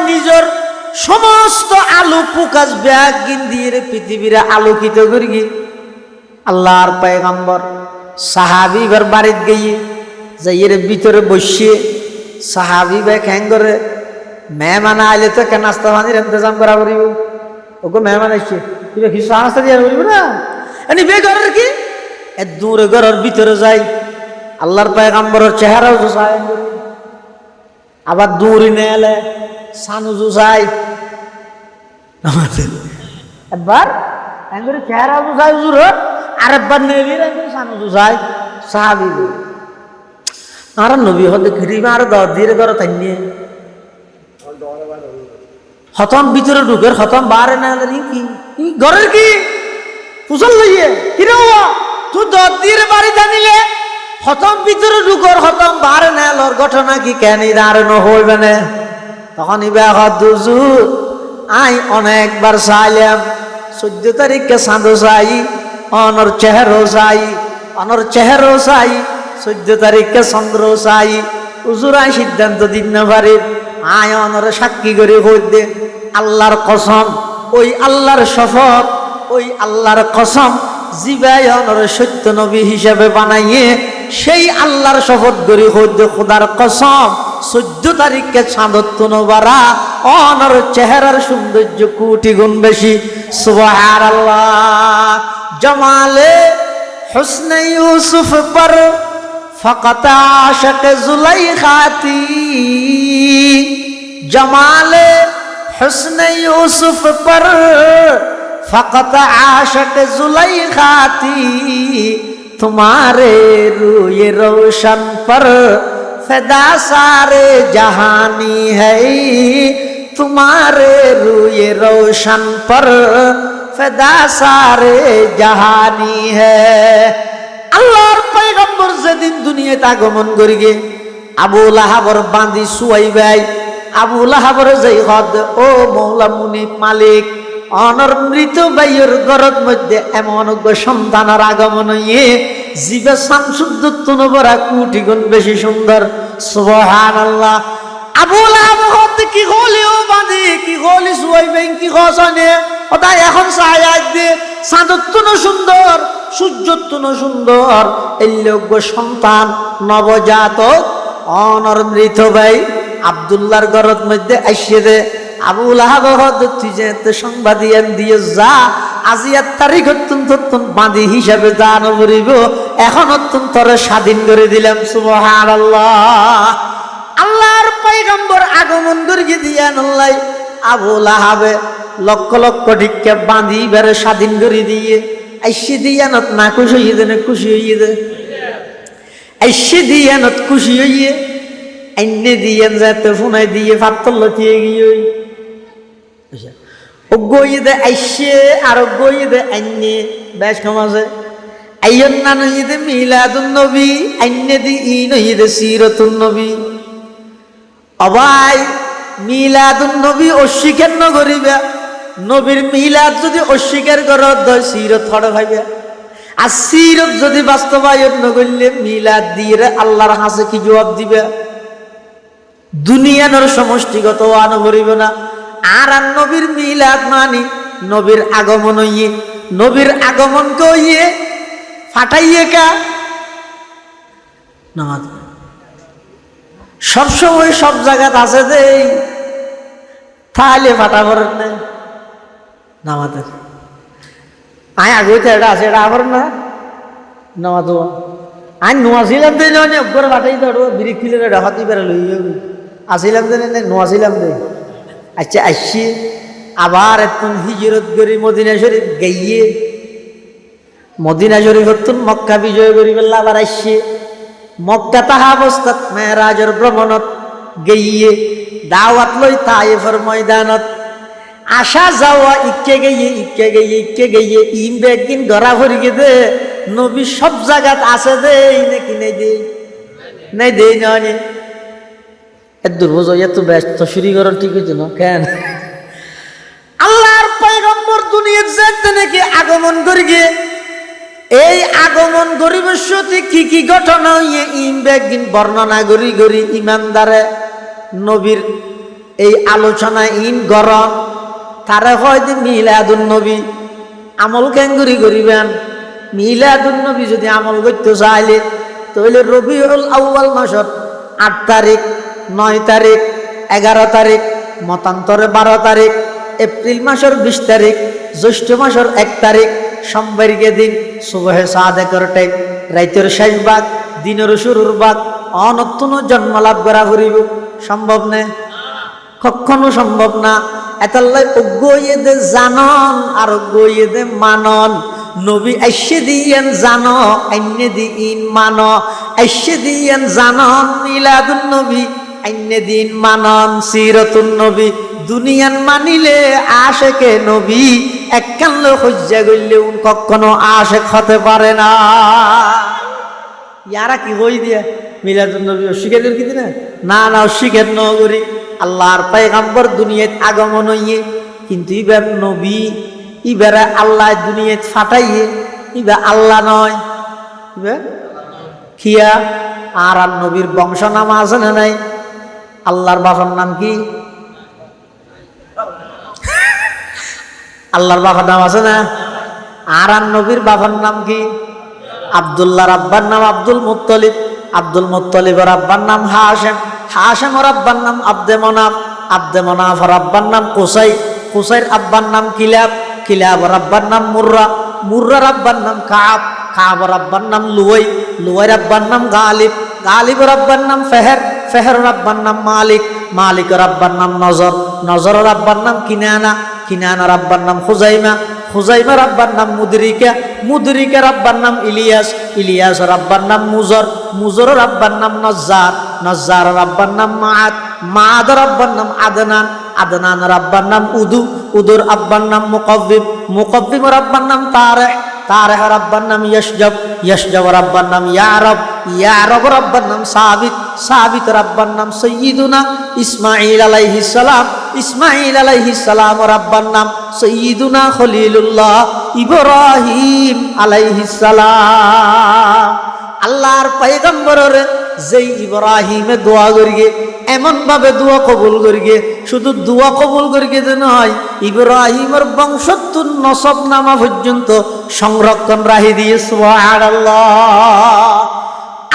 নিজের সমস্ত আলো প্রকাশ ব্যাগ গিন্দিয়ে পৃথিবীর আলোকিত করি গিয়ে আল্লাহর পয়গম্বর সাহাবি ঘর বাড়িতে গিয়ে যাইয়ের ভিতরে বসিয়ে সাহাবি ভাই খ্যাং করে মেহমান আইলে তো কেন নাস্তা পানির ইন্তজাম করা করিব ওকে মেহমান আসছে তুই কিছু নাস্তা দিয়ে করিব না এনি বে ঘরের কি এ দূরে ঘরের ভিতরে যাই আল্লাহর পয়গম্বরের চেহারাও জুসাই আবার দূরে নেলে সানু জুসাই একবার এঙ্গরে চেহারাও জুসাই হুজুর আরেকবার নেবির এঙ্গরে সানু জুসাই সাহাবী আর নবী হতে ঘিরিমা আর দর দিয়ে ঘরে থাইনি হতম ভিতরে ঢুকের হতম বারে না কি ঘরের কি পুষল লইয়ে কিরে তুই দর দিয়ে বাড়ি জানিলে হতম ভিতরে ঢুকর হতম বারে না লর ঘটনা কি কেন আর নহইবে না তখন ইবা হুজুর আই অনেকবার চাইলাম 14 তারিখকে চাঁদ চাই অনর চেহারো চাই অনর চেহারো চাই 14 তারিখকে চন্দ্র চাই হুজুর আই সিদ্ধান্ত দিন না পারি আয় অনর সাক্ষী করে হইত দে আল্লাহর কসম ওই আল্লাহর শপথ ওই আল্লাহর কসম জিবাই অনর সত্য নবী হিসাবে বানাইয়ে সেই আল্লাহর শপথ করে হইত দে খোদার কসম 14 তারিখকে চাঁদত নবারা অনর চেহারার সৌন্দর্য কোটি গুণ বেশি। সুবহানাল্লাহ। জমালে হুসনে ইউসুফ পর ফকত আশক जुलैखाती जमाले हुस्न यूसुफ पर फकत आशक जुलैखाती तुम्हारे रूए रोशन पर फिदा सारे जहानी है तुम्हारे रूए रोशन पर फिदा सारे जहानी है। আল্লাহর পয়গম্বর যেদিন দুনিয়াতে আগমন করি গে আবু লাহাবর বাঁধি সুয়াই ভাই আবু লাহাবর যাই হদ ও মৌলা মুনি মালিক অনর মৃত ভাইয়ের গরদ মধ্যে এমন সন্তানের আগমন হইয়ে জীবে শামসুদ্দোত্তন বরা কোটি গুণ বেশি সুন্দর। সুবহানাল্লাহ। আবু লাহাব কি হলিও বাঁধি কি হলি শুয়াইবেন কি হসনে ওটাই এখন সায়াত দিয়ে চাঁদত্তুন সুন্দর সূর্যত্তুন সুন্দর এই লোক সন্তান নবজাতক অনর মৃত ভাই আব্দুল্লাহর ঘরের মধ্যে আইসে দে আবু লাহাব তুই যে সংবাদ দিয়ে যা আজি 1 তারিখ অত্যন্ত বাঁধি হিসাবে দান করিব এখন অত্যন্ত স্বাধীন করে দিলাম সুবহানাল্লাহ। আল্লাহর পয়গম্বর আগমন করিয়ে দিয়ান আল্লাহ আবু লাহাবে লক্ষ লক্ষ টিকা বাঁধি বেড়ে স্বাধীন করে দিয়ে আইসি দিয়ানত না খুশি হইয়ে দে না খুশি হইয়ে দে আইসি দিয়ানত খুশি হইয়ে আইনে দিয়েন যাতে ফোনাই দিয়ে ফাত্তর লতিয়ে গিয়ে ও গইয়ে দে আইসে আর গইয়ে দে আইনে বেশ কমাছে আইয়ন না নইয়ে দে মিলাদুন নবী আইনে দি ই নইয়ে দে সিরাতুন নবী। অবাই মিলাদুন নবী অস্বীকার ন করিবা নবীর মিলাদ যদি অস্বীকার করো দয় সিরত হড় ভাইবে আর সিরত যদি বাস্তবায়ন ন করলে মিলাদ দিয়ে আল্লাহর হাসে কি জবাব দিবে দুনিয়ানোর সমষ্টিগত আন করিব না। আর নবীর মিলাদ মানি নবীর আগমন হইয়ে নবীর আগমন কইয়ে ফাটাইয়ে কা নামাজ সবসময় সব জায়গাতে আছে যে তাহলে ফাটা করেন না নামাজ আয় আগে এটা আছে এটা আবার না নামাজ আই নোয়াছিলাম দে নয় ফাটাই তো বিড়ি খুলে হাতি বেড়া লই আসিলাম দে নোয়াছিলাম দে আচ্ছা আসছি আবার এখন হিজরত করি মদিনা শরীফ গাইয়ে মদিনা শরীফ হতুন মক্কা বিজয় করি বেলা আবার আসছে মক্কা তাহা অবস্থাত মেরাজের ভ্রমণত গিয়ে দাওয়াত লই তায়েফের ময়দানত আসা যাওয়া ইকে গিয়ে ইন বেগিন ধরা ভরি দে নবী সব জায়গাত আছে দে নাকি নেই দে নয় দুর্বোঝ এত ব্যস্ত শুরু করেন ঠিক হইতো না কেন আল্লাহর পয়গম্বর দুনিয়ার যেতে নাকি আগমন করি গিয়ে এই আগমন গরিবের সাথে কি ঘটনা হইয়ে ইম বেগিন বর্ণনা করি ইমানদারে নবীর এই আলোচনা ইন গরম তারা হয়তো মিলাদুন নবী আমল কেঙ্গুরি করিবেন মিলাদুন নবী যদি আমল করতে চাইলে তাহলে রবিউল আউয়াল মাসের 8 তারিখ 9 তারিখ 11 তারিখ মতান্তরে 12 তারিখ এপ্রিল মাসের 20 তারিখ জ্যৈষ্ঠ মাসের 1 তারিখ সোমবারকে দিন সুবহে সাদেকের টাইম রাইতের শেষ ভাগ দিনের শুরুর ভাগ অনতুন জন্ম লাভ করা করিব সম্ভব না কখনো সম্ভব না। এতাল্লাই অজ্ঞয়ে দে জানন আর অজ্ঞয়ে দে মানন নবী আইসে দিয়েন জানো আইনে দিন মানো আইসে দিয়েন জানন মিলাদুন নবী আইনে দিন মানন সিরাতুন নবী দুনিয়ান মানিলে আশেকে নবী এককাল হজ্জা গইলে কখনো আশেক হতে পারে না। ইয়ারা কি হই দিয়া মিলাদুন নবী অস্বীকার কি না না অস্বীকার ন করি আল্লাহর পয়গম্বর দুনিয়াত আগমন হইয়ে কিন্তু ইবার নবী ইবারে আল্লাহ দুনিয়াত ফাটাইয়ে ইবা আল্লাহ নয় ইবা খিয়া আর নবীর বংশ নাম আছে না নাই আল্লাহর বাবার নাম কি আল্লাহর বাবার নাম আছে না আর নবীর বাবার নাম কি আব্দুল্লাহ আব্বার নাম আব্দুল মুত্তলিবের আব্বার নাম হাশেমের আব্বার নাম আব্দে মনাফ আব্বার নাম কুসাইর আব্বার নাম কিলাবর আব্বার নাম মুর্রার আব্বার নাম কাবর আব্বার নাম লুয়াইর আব্বার নাম গালিবর আব্বার নাম ফেহের আব্বার নাম মালিকের আব্বার নাম নজরের আব্বার নাম কিনানার আব্বার নাম খুজাইমার আব্বার নাম মুদরিকের আব্বার নাম ইলিয়াসের আব্বার নাম মুজরের আব্বার নাম নজ্জারের আব্বার নাম মাআদের আব্বার নাম আদনানের আব্বার নাম উদুর আব্বার নাম মুকব্বিমের আব্বার নাম তারেহের আব্বার নাম ইয়শজবের আব্বার নাম ইয়ারবের আব্বার নাম সাবিতের আব্বার নাম সৈয়দুনা ইসমাঈল আলাইহিস সালামের আব্বার নাম সৈয়দুনা খলিলুল্লাহ ইব্রাহিম আলাইহিস সালাম। আল্লাহর পয়গম্বরের যেই ইব্রাহিমে দোয়া করিগে এমন ভাবে দোয়া কবুল করিগে, শুধু দোয়া কবুল করিগে যে নয়, ইব্রাহিমের বংশোত্তর নসব নামা পর্যন্ত সংরক্ষণ রাহি দিয়ে সুবহানাল্লাহ।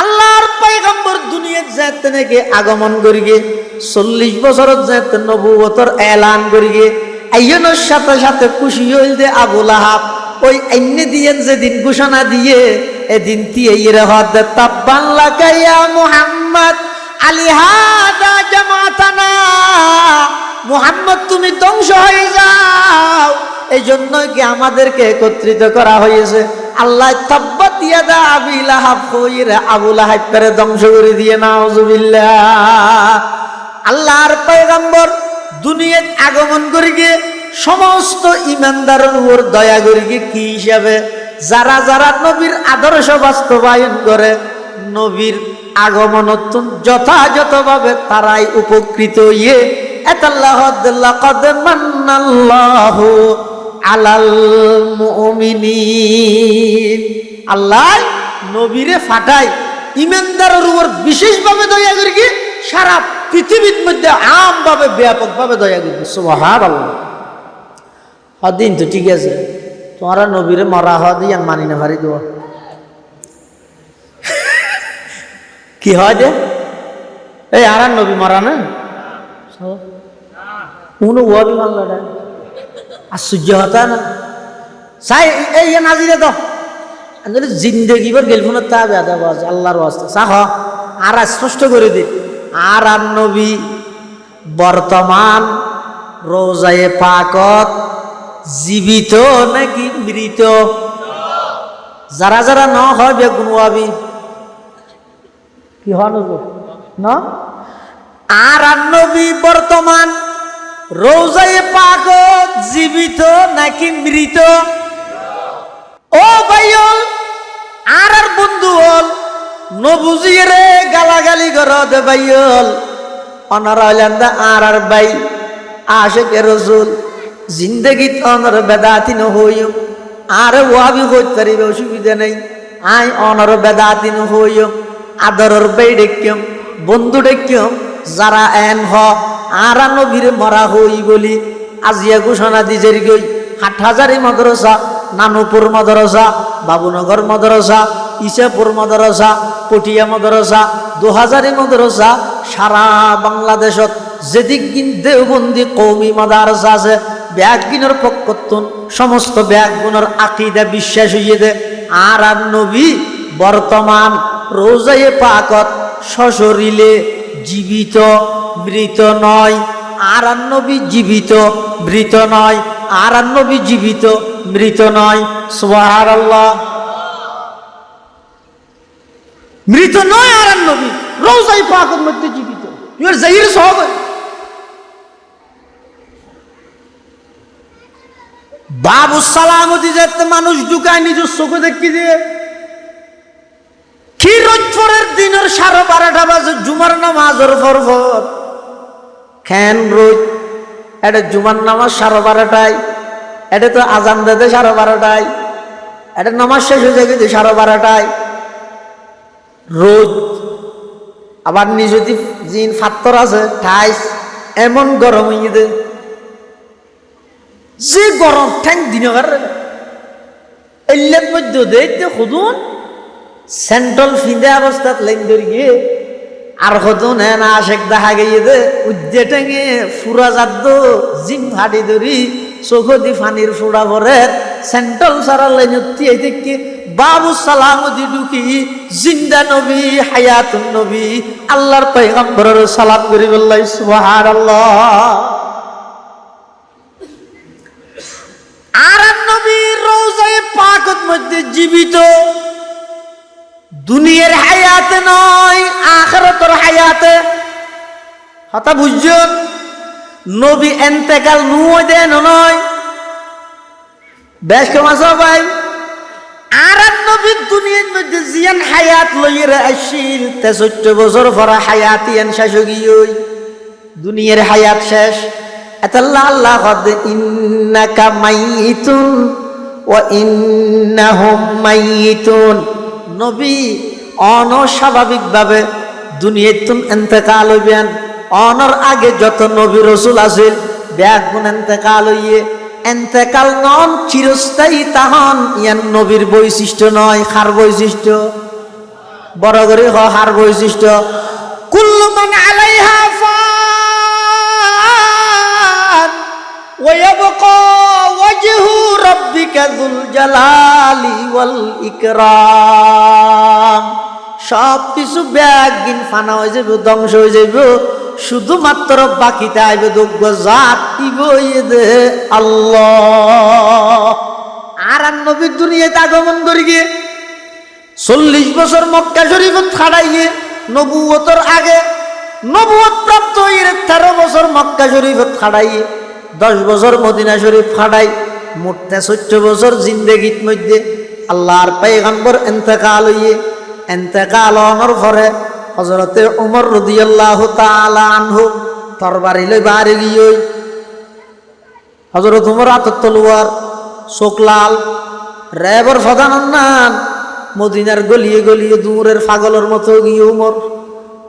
আল্লাহর পয়গম্বর দুনিয়াত যাতে নাকি আগমন করিগে 40 বছরত যাতে নবুয়তর এলান করিগে, আইয়নের সাথে সাথে খুশি হইল যে আবু লাহাব ওই আইনে দিয়ে যেদিন ঘোষণা দিয়ে এদিন তিয়ের হদ তাব্বান লাকা ইয়া মুহাম্মদ আলিহাদা জামাতানা, মুহাম্মদ তুমি ধ্বংস হয়ে যাও, এই জন্য কি আমাদেরকে একত্রিত করা হয়েছে। আল্লাহ তাব্বাত ইয়াদা আবি লাহাব কইরা আবু লাহাবের ধ্বংস করে দিয়ে নাউজুবিল্লাহ। আল্লাহর পয়গম্বর দুনিয়াত আগমন করে গিয়ে সমস্ত ইমানদারের উপর দয়া করে গিয়ে কি হিসাবে, যারা যারা নবীর আদর্শ বাস্তবায়ন করে নবীর আগমন যথাযথভাবে তারাই উপকৃত হয়ে লাকাদ মান্নাল্লাহু আলাল মুমিনিন, আল্লাহ নবীরে ফাটায় ইমানদারের উপর বিশেষভাবে দয়া করে গিয়ে সারা পৃথিবীর মধ্যে আমভাবে ব্যাপকভাবে দয়া করবে। সুবহানাল্লাহ। দিন তো ঠিক আছে, তোমরা নবীরে মরা হওয়া দিয়ে মানি না ভারি দেওয়া কি হয় যে এই আর নবী মরা না উনো ওয়াবি মানলাটা আশ্চর্য হতা না চাই এই নাজিরে তো জিন্দগি ভর গেলফুনের তা বেদা বাজ আল্লাহর ওয়াস্তে চাহ আর স্পষ্ট করে দি আর নবী বর্তমান রোজায়ে পাকত জীবিত নাকি মৃত? যারা যারা ন হয় বেগুন ওয়াবি কি হন না আর নবী বর্তমান রোজায়ে পাকত জীবিত নাকি মৃত? ও ভাইয়ল আর বন্ধু হল নবুজিয়ে রে গালাগালি করদ ভাইয়ল অনারাইলান্দা আর ভাই আশিকে রাসূল জিন্দেগি অনর বেদাতি ন হইম আর ওয়াবি হইতে পারিবে অসুবিধা নেই, আই অনর বেদাতি ন হইম আদরর বাই ডেকিম বন্ধু ডেকিম যারা এন হ আর নবীর মরা হই বলি আজিয়া ঘোষণা দিজের গই হাটহাজারি মাদ্রাসা, নানুপুর মাদ্রাসা, বাবুনগর মাদ্রাসা, ইসাপুর মাদ্রাসা, পটিয়া মাদ্রাসা, 2000 মাদ্রাসা সারা বাংলাদেশত যেদিক দেওবন্দি কৌমি মাদ্রাসা আছে ব্যাগগুনের পক্ষতুন সমস্ত ব্যাগগুনের আকীদা বিশ্বাস হইয়ে দে আর নবী বর্তমান রোজায়ে পাকত সশরীরে জীবিত মৃত নয়, আর নবী জীবিত মৃত নয়, আর নবী জীবিত মৃত নয়। সুবহানাল্লাহ। মৃত নয় আর নবী রোজায়ে পাকের মধ্যে জীবিত, ইউর জাহির সব বাবু সালামতি যেতে মানুষ ঢুকায় নিজের চোখে দেখি দিয়ে কি রোজফরের দিনের 12:30 বাজে জুমার নামাজের ফরফর খেন রোজ এটা জুমার নামাজ 12:30টায়, এটা তো আজান দেবে 12:30টায়, এটা নামাজ শেষ হয়ে যায় 12:30টায় রোজ। আবার নিজতি জিন ফাত্তর আছে ঠাইস এমন গরম হয়ে দে যে গরম ঠ্যাং দিনকার এলের মধ্যে দেখতে খুদুন সেন্ট্রাল ফিন্দে অবস্থাত লাইন ধরে গিয়ে আর খুদুন হ্যাঁ না আশেক দেখা গিয়ে দে উদ্দে টেঙে ফুরা যাদ জিম হাঁটি ধরি চোখ দি ফানির ফুড়া ভরে সেন্ট্রাল সারা লাইন থেকে বাবু সালামতি ঢুকি জিন্দা নবী হায়াতুন নবী আল্লাহর পয়গম্বরের সালাম করি বললাই সুবহানাল্লাহ। আর নবী রোজায়ে পাকের মধ্যে জীবিত, দুনিয়ার হায়াতে নয় আখিরাতের হায়াতে। কথা বুঝছেন? নবী ইন্তেকাল নুয় দেন নয় বেশ কমাস ভাই। আর নবী দুনিয়ার মধ্যে জিয়ান হায়াত লইরে আসিল 63 বছর পরে হায়াতিয়ান শেষ গিয়ে দুনিয়ার হায়াত শেষ। আল্লাহ আল্লাহ কদ ইন্নাকা মাইতুন ওয়া ইন্নাহুম মাইতুন, নবী অনস্বাভাবিকভাবে দুনিয়াতুন ইন্তেকাল হইবেন অনর আগে যত নবী রাসূল আছে ব্যাগুন ইন্তেকাল হইয়ে ইন্তেকাল নন চিরস্থায়ী তাহন ইয়ান নবীর বৈশিষ্ট্য নয় হার বৈশিষ্ট্য বড় করে হার বৈশিষ্ট্য কুল্লু মান আলাইহা ফান ওয়া ইয়াবকা ওয়াজহু রাব্বিকা যুল জালালি ওয়াল ইকরাম সব কিছু ব্যাগিন ফানা হয়ে যাবে ধ্বংস হয়ে যাবে শুধুমাত্র বাকিতে আইবে দুগ্গ জাত ইবইদে আল্লাহ আর নবীর দুনিয়াতে আগমন করি গিয়ে 40 বছর মক্কা শরীফত খাড়াইয়ে নবুয়তর আগে নবুয়ত প্রাপ্ত হয়ে 13 বছর মক্কা শরীফত খাড়াইয়ে 10 বছর মদিনা শরীফ খাড়াই মোট 14 বছর জিন্দেগীর মধ্যে আল্লাহর পয়গম্বর ইন্তেকাল হইয়ে ইন্তেকাল হওয়ার পরে হযরতে ওমর রাদিয়াল্লাহু তাআলা আনহু তরবারি লই বাড়ি গিয়ে হযরত ওমর হাতে তলোয়ার চোখলাল রেবর ফদানান মদিনার গলিয়ে গলিয়ে দূরের পাগলের মতো গিয়ে উমর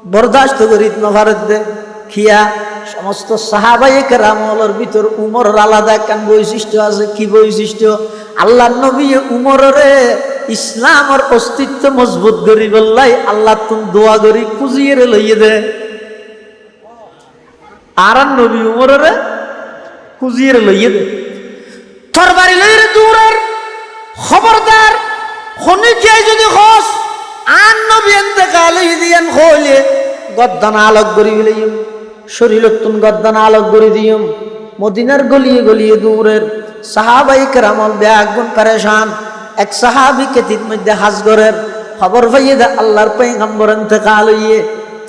বরদাস্ত করিত নভারত দে খিয়া সমস্ত সাহাবায়ে কেরামের ভিতর উমরের আলাদা একখান বৈশিষ্ট্য আছে কি বৈশিষ্ট্য আল্লাহর নবী উমরেরে ইসলামের অস্তিত্ব মজবুত করি বললাই আল্লাহ তুমি দোয়া করি খুঁজিয়ে লইয়ে দে আর নবী উমরেরে খুঁজিয়ে লইয়ে দে তরবারি লইরে দূরের খবরদার খনি কে যদি হস আন নবী ইন্তেকাল হই দিয়েন হইলে গদ্দান আলোক করি লইম শরীরত তুন গদ্দান আলোক করি দিম মদিনার গলিয়ে গলিয়ে দূরের সাহাবায়ে কেরামল ব্যাগুন পরেশান এক সাহাবী কেতির মধ্যে হাজগরের খবর পাইয়ে দে আল্লাহর পয়গম্বর ইন্তেকাল হইয়ে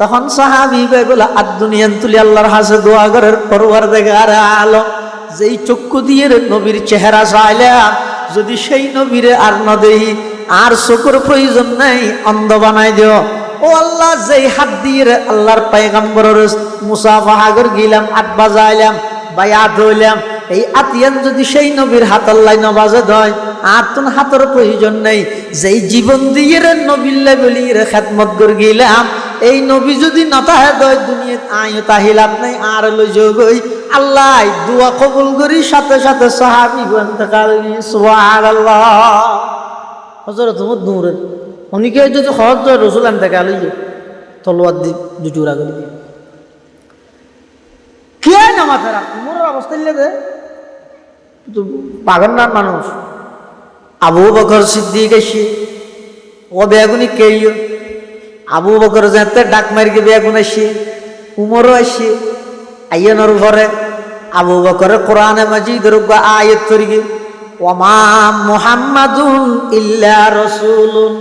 তখন সাহাবী বলে আর দুনিয়ান তুলি আল্লাহর হাসে দোয়া করার পরওয়ারদিগার আলম যেই চক্ষু দিয়ে নবীর চেহারা চাইলাম যদি সেই নবীরে আর ন দেহি আর চোখের প্রয়োজন নাই অন্ধ বানাই দিও ও আল্লাহ যেই হাত দিয়ে আল্লাহর পয়গম্বরের মুসাফাহা করে গেলাম আট বাজাইলাম বায়াত হইলাম এই আতিয়ান যদি সেই নবীর হাত আল্লাহ নবাজে দয় আর তোর হাতের প্রয়োজন নেই যেই জীবন দিয়ে নবীল্লা বলিয়ে খেদমত করে গেলাম এই নবী যদি নতাহে দয় দুনিয়াত আয় তাহিলাত নাই আর লই যোগই আল্লাহ দোয়া কবুল করি সাথে সাথে সাহাবী ইন্তেকাল সুবহানাল্লাহ হযরত ওমর নূরের অনেকে যদি হযরত রাসূল ইন্তেকাল হইয়ে তলোয়ার দি দুজোড়া করে দিয়ে কে নামাজ পড়া উমরের অবস্থা নিলে তো পাগল না মানুষ আবু বকর সিদ্দিক এসে ও বেগুনি কেইও আবু বকর যাতে ডাক মারিকে বেগুন আসে উমরও আসে আইয়ানোর ঘরে আবু বকর কোরআনে মাজিদের আয়াত করিগে ওমা মুহাম্মাদুন ইল্লা রাসূলুন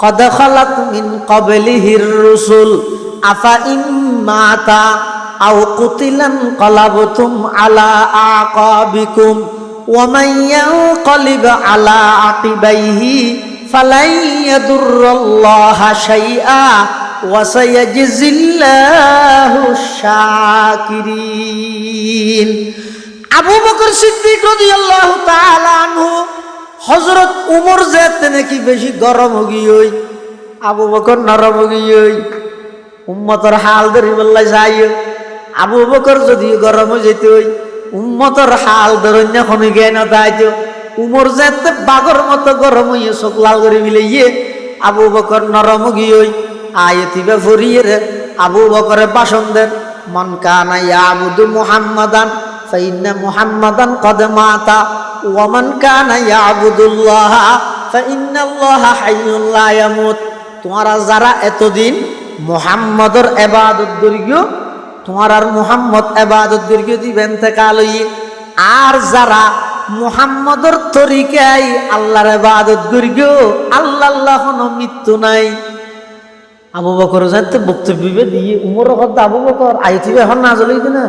কদ খালাত মিন ক্বাবলিহির রুসুল আফা ইম্মাতা আও কুতিলান কলাবতুম আলা আকাবিকুম ওয়া মান ইয়ানকালিব আলা আকিবাইহি ফালাই ইয়াদুরুল্লাহা শাইআ ওয়া সায়াজজিল্লাহু শাকিরিন আবু বকর সিদ্দিক রাদিয়াল্লাহু তাআলা আনহু হযরত উমর যেতে নাকি বেশি গরম হগিয়ই আবু বকর নরম হগিয়ই উম্মতের হাল ধরি বললাই যাই আবু বকর যদি গরম যেতে হই উম্মতের হাল ধরন্য খনি জ্ঞান দাইতো উমর যেতে বাগর মতো গরম হইয়ে চোখ লাল করে মিলাইয়ে আবু বকর নরম গিয়ে আয়তিবে ফরিয়ে রে আবু বকরে বাসন দেন মান কানা ইয়াবুদু মুহাম্মাদান ফাইন্না মুহাম্মাদান কদ মাতা ওয়া মান কানা ইয়াবুদুল্লাহ ফাইন্নাল্লাহা হাইয়্যুন লা ইয়ামুত তোমরা যারা এতদিন মুহাম্মাদের ইবাদত করিও তোমার আর মুহাম্মদ ইবাদত করিও দিবেন ইন্তেকাল হইয়ে আর যারা মুহাম্মদের তরিকায় আল্লাহর ইবাদত করিও আল্লাহ কোনো মৃত্যু নাই আবু বকর জানতে বক্তব্য দিয়ে উমর কথা আবু বকর আইতিবে এখন না জ্বলাই না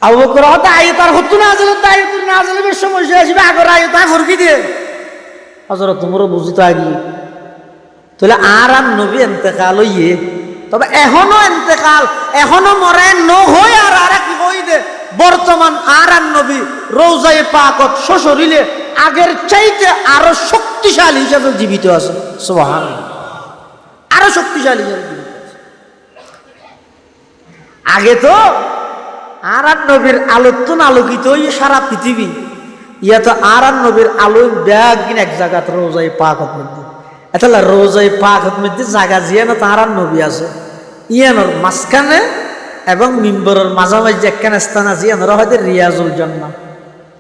আবু বকর কথা আইতার হতো না জ্বলে তাই না জ্বলে সমস্যা আসবে আগর আইতা ফরকি দিয়ে হযরত উমর বুঝিত আগে তাহলে আর নবী ইন্তেকাল হইয়ে তবে এখনো ইন্তেকাল এখনো মরে ন হই আর কি কই দে বর্তমান আর নবী রওজায়ে পাকত সশরীরে আগের চাইতে আরো শক্তিশালী হিসেবে জীবিত আছে সুবহানাল্লাহ আরো শক্তিশালী করে দিবে। আগে তো আর নবীর আলোচন আলোকিত সারা পৃথিবী, ইয়া তো আর নবীর আলো ব্যাগ এক জায়গা রোজাই পাকত মধ্যে, এতলা রোজাই পাকত মধ্যে জায়গা জিয়া না তার নবী আছে ইয়ানোর মাঝখানে এবং মিম্বরের মাঝামাঝি একখানে স্থান আছে, ইয়ানোরা হয়তো রিয়াজুল জান্নাহ,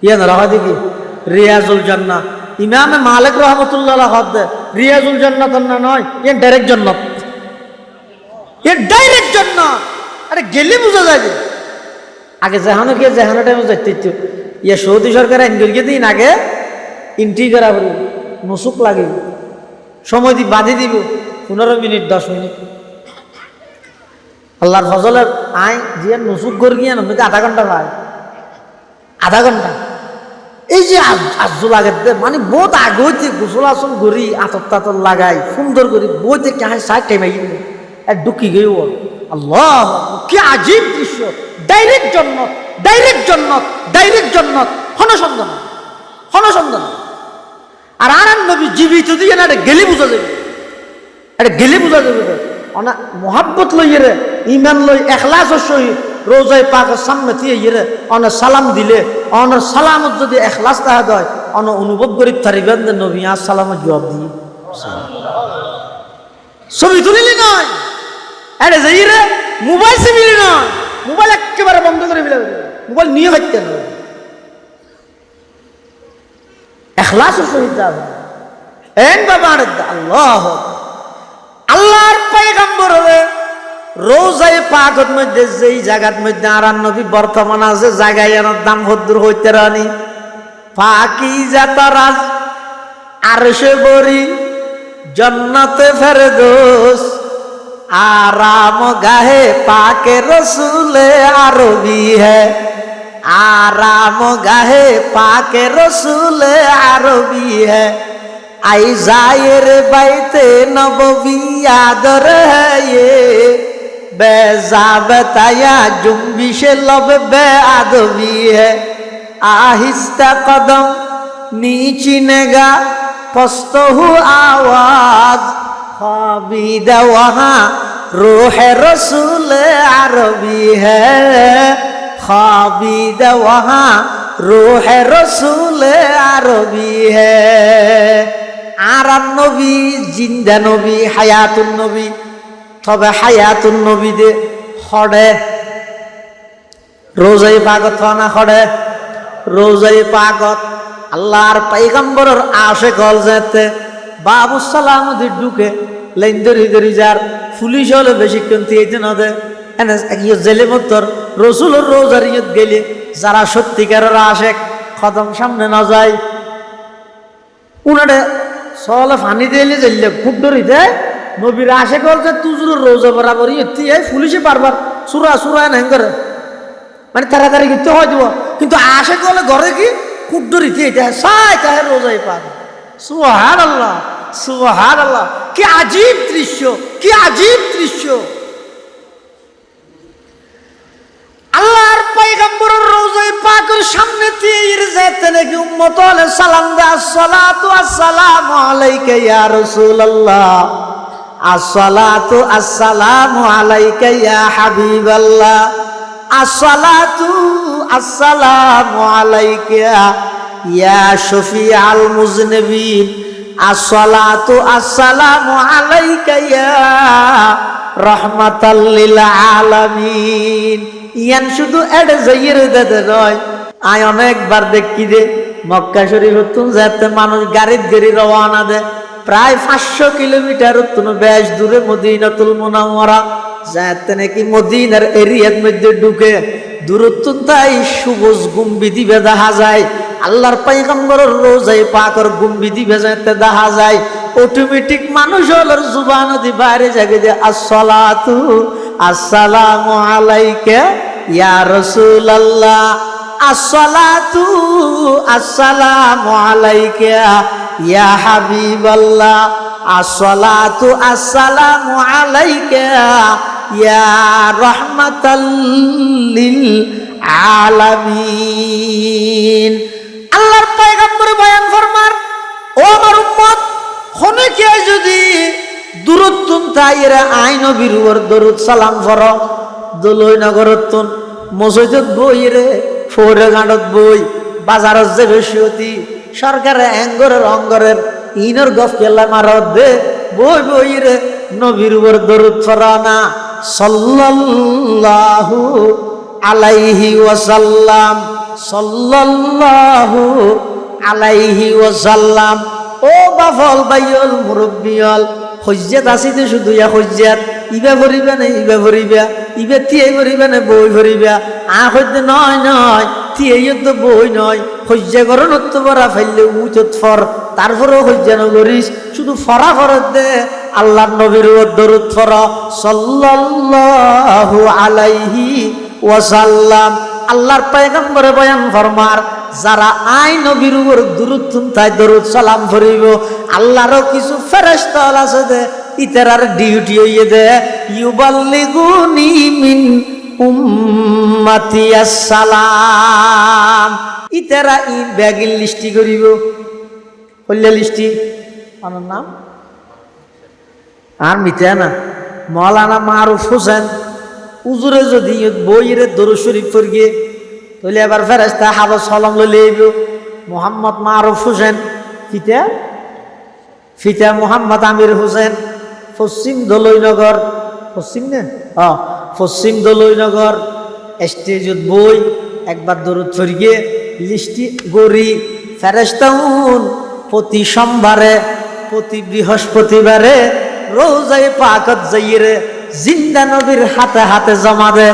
ইয়ানোরা হয়তো কি রিয়াজুল জান্নাহ। ইমামে মালিক রহমতুল্লাহ হদ রিয়াজুল জান্নাত না নয়, ইয়ে ডাইরেক্ট জান্নাত, ইয়ে ডাইরেক্ট জান্নাত। আরে গেলে বোঝা যায় যে আগে যেহানো গিয়ে যেহানো টাইমে যাইতে ইয়ে সৌদি সরকার আইন করিয়ে দিন আগে এন্ট্রি করা বলি নসুক লাগে সময় দি বাঁধি দিব 15 মিনিট 10 মিনিট। আল্লাহর ফজলের আই যে নসুক করে গিয়ে না আধা ঘন্টা পায়, আধা ঘন্টা। এই যে আজল আগে মানে বহুত আগে হইতে গোসল আসন করি আতর তাতর লাগাই সুন্দর করি বইতে কে সাইড টাইম ঢুকি গেও আল্লাহ কি আজীব দৃশ্য। ডাইরেক্ট জন্নত, ডাইরেক্ট জন্নত, ডাইরেক্ট জন্নত, হনসন্দন হনসন্দন। আর আর নবী জীবিত দিয়ে না এটা গেলে বোঝা যাবে, এটা গেলে বোঝা যাবে। অনা মোহাব্বত লই রে ইমান লই এখলাসের সহিত রোজায় পাকের সামনে দিয়ে ইরে অন সালাম দিলে অনর সালামত যদি এখলাস তাহা দেয় অন অনুভব করি তারিবেন যে নবী আসসালামের জবাব দিয়ে ছবি তুলিলি নয়, আরে যাই রে মোবাইল চিবিলি নয়, মোবাইল একেবারে বন্ধ করে ফেলে, মোবাইল নিয়ে থাকতে নয়, এখলাসের সহিত যাবে। এন বাবা আল্লাহ আল্লাহর পয়গম্বর হবে রোজায় পাকত মধ্যে যেই জায়গার মধ্যে আর নবী বর্তমান আছে জায়গায় এর দাম হদ্দুর হইতে রানি পাকিজা তারাজ আরশে বরি জন্নতে ফেরদৌস आराम गाहे पाके रसूले आरबी है, आराम गाहे पाके रसूले आरबी है, आई जायर बैते नबवी आदर है ये बेजा बताया जुम्बिश लब बे आदबी है, आहिस्ता कदम नीचिनेगा पस्तहु आवाज खाबिदा वहाँ रूह रसूल अरबी है, खाबिदा वहाँ रूह रसूल अरबी है। आराम नबी जिंदा नबी हायातुन नबी तबे हायातुन नबी दे खड़े रोज़ाए पागत खाना खड़े रोज़ाए पागत अल्लाहर पैगंबरर आशिक हल जाते बाबू सालाम दे ढुके লাইন ধরি ধরি যার পুলিশ হলে বেশিক্ষণ দিতে না দেয় এনে জেলে মতর রসুলের রোজার ইয়ত গেলে যারা সত্যিকারের আশেক কদম সামনে না যায় উনারে সলে ফানি দিলে জেলে খুব ধরি দেয় নবীর আশেক হলছে তুজুর রোজা বরাবর ইয়তি পুলিশে বারবার সুরা সুরা নাই করে মানে তাড়াতাড়ি কিন্তু হয় দিব কিন্তু আশেক হলে ঘরে কি খুব ধরিতে এটা সাই তাহে রোজাই পাক সুবহানাল্লাহ সুবহানাল্লাহ কি আজীব দৃশ্য কি আজীব দৃশ্য আল্লাহর পয়গম্বরের রওজায়ে পাকের সামনে দিয়ে যেতে নাকি উম্মত হলে সালাম দেয় আসসালাতু আসসালামু আলাইকা ইয়া রাসূলুল্লাহ আসসালাতু আসসালামু আলাইকা ইয়া হাবিবাল্লাহ আসসালাতু আসসালামু আলাইকা ইয়া শফিআল মুজনিবিন আসসালাতু আসসালামু আলাইকা ইয়া রাহমাতাল লিল আলামিন। ইয়ান শুধু এডে যাইয়ের দাদা নয় আয় অনেকবার দেখি দে মক্কা শরীফ তুন যাতে মানুষ গাড়ির গাড়ি রওনা দেয় প্রায় 500 কিলোমিটার তুন বেশ দূরে মদিনাতুল মুনাওয়ারা যাতে নাকি মদিনার এরিয়ার মধ্যে ঢুকে দূরত্ব তাই সবুজ গম্বুজ দেখা যায় আল্লাহর পয়গম্বরের রোজায়ে পাকের গম্বুজ বেজাতে দেখা যায় অটোমেটিক মানুষ হলোর জুবান দি বাইরে জাগে যে আসসালাতু আসসালামু আলাইকা ইয়া রাসূলুল্লাহ আসসালাতু আসসালামু আলাইকা ইয়া হাবিবাল্লাহ আসসালাতু আসসালামু আলাইকা ইয়া রাহমাতাল লিল আলামিন। আল্লাহর পয়গম্বর বয়ান ফরমান ও আমার উম্মত খনে কে যদি দূরত্ব তাইরা আই নবীর উপর দরুদ সালাম ফর দলই নগরতন মসজিদত বই রে ফোরে গাঁটত বই বাজারত যে বেশি সরকারে অ্যাঙ্গরের অঙ্গরের ইনর গফ কেলা মারত দে বই বই রে নবীর উপর দরুদ ফরানা সাল্লাল্লাহু আলাইহি ওয়াসাল্লাম সাল্লাল্লাহু আলাইহি ওয়াসাল্লাম। ও বাফল বাইল মুরব্বিয়ল হজ্জাত আসিতে শুধু হজ্জাত ইবা ভরিবা না ইবা ভরিবা ইবা থিয়াই ভরিবা না বই ভরিবা হইতে নয় নয় থিয়াই তো বই নয় হজ্জা করো নত্য পরা ফেললে উচত ফর তারপরেও হজ্জা নগরিস শুধু ফরা ফরত দে আল্লাহর নবীর দরুদ ফর সাল্লাল্লাহু আলাইহি ওয়াসাল্লাম। আল্লাহর পয়গম্বরে বয়ান ফরমার যারা আই নবীর উপর দুরূদ তাই দরুদ সালাম ফরিব আল্লাহরও কিছু ফেরেশতা আছে দে ইতারার ডিউটি হইয়ে দে ইউবাল্লিগুনি মিন উম্মতি আসসালাম ইতারা ই ব্যাগিল লিস্টি করিব কল্যা লিস্টি আমার নাম আর মিথ্যা না মৌলানা মারুফ হোসেন উজুরে যদি বইরে দরুদ শরীফ পড়িয়ে তাহলে এবার ফেরেশতা হাফেজ সালাম লইলে আইব মোহাম্মদ মারুফ হোসেন ফিতা ফিতা মোহাম্মদ আমির হোসেন পশ্চিম দলইনগর পশ্চিম না পশ্চিম দলইনগর স্টেজত বই একবার দরুদ পড়িয়ে লিস্টি গড়ি ফেরেশতাউন প্রতি সোমবারে প্রতি বৃহস্পতিবারে রোজায়ে পাকত যাইরে জিন্দা নবীর হাতে হাতে জমা দে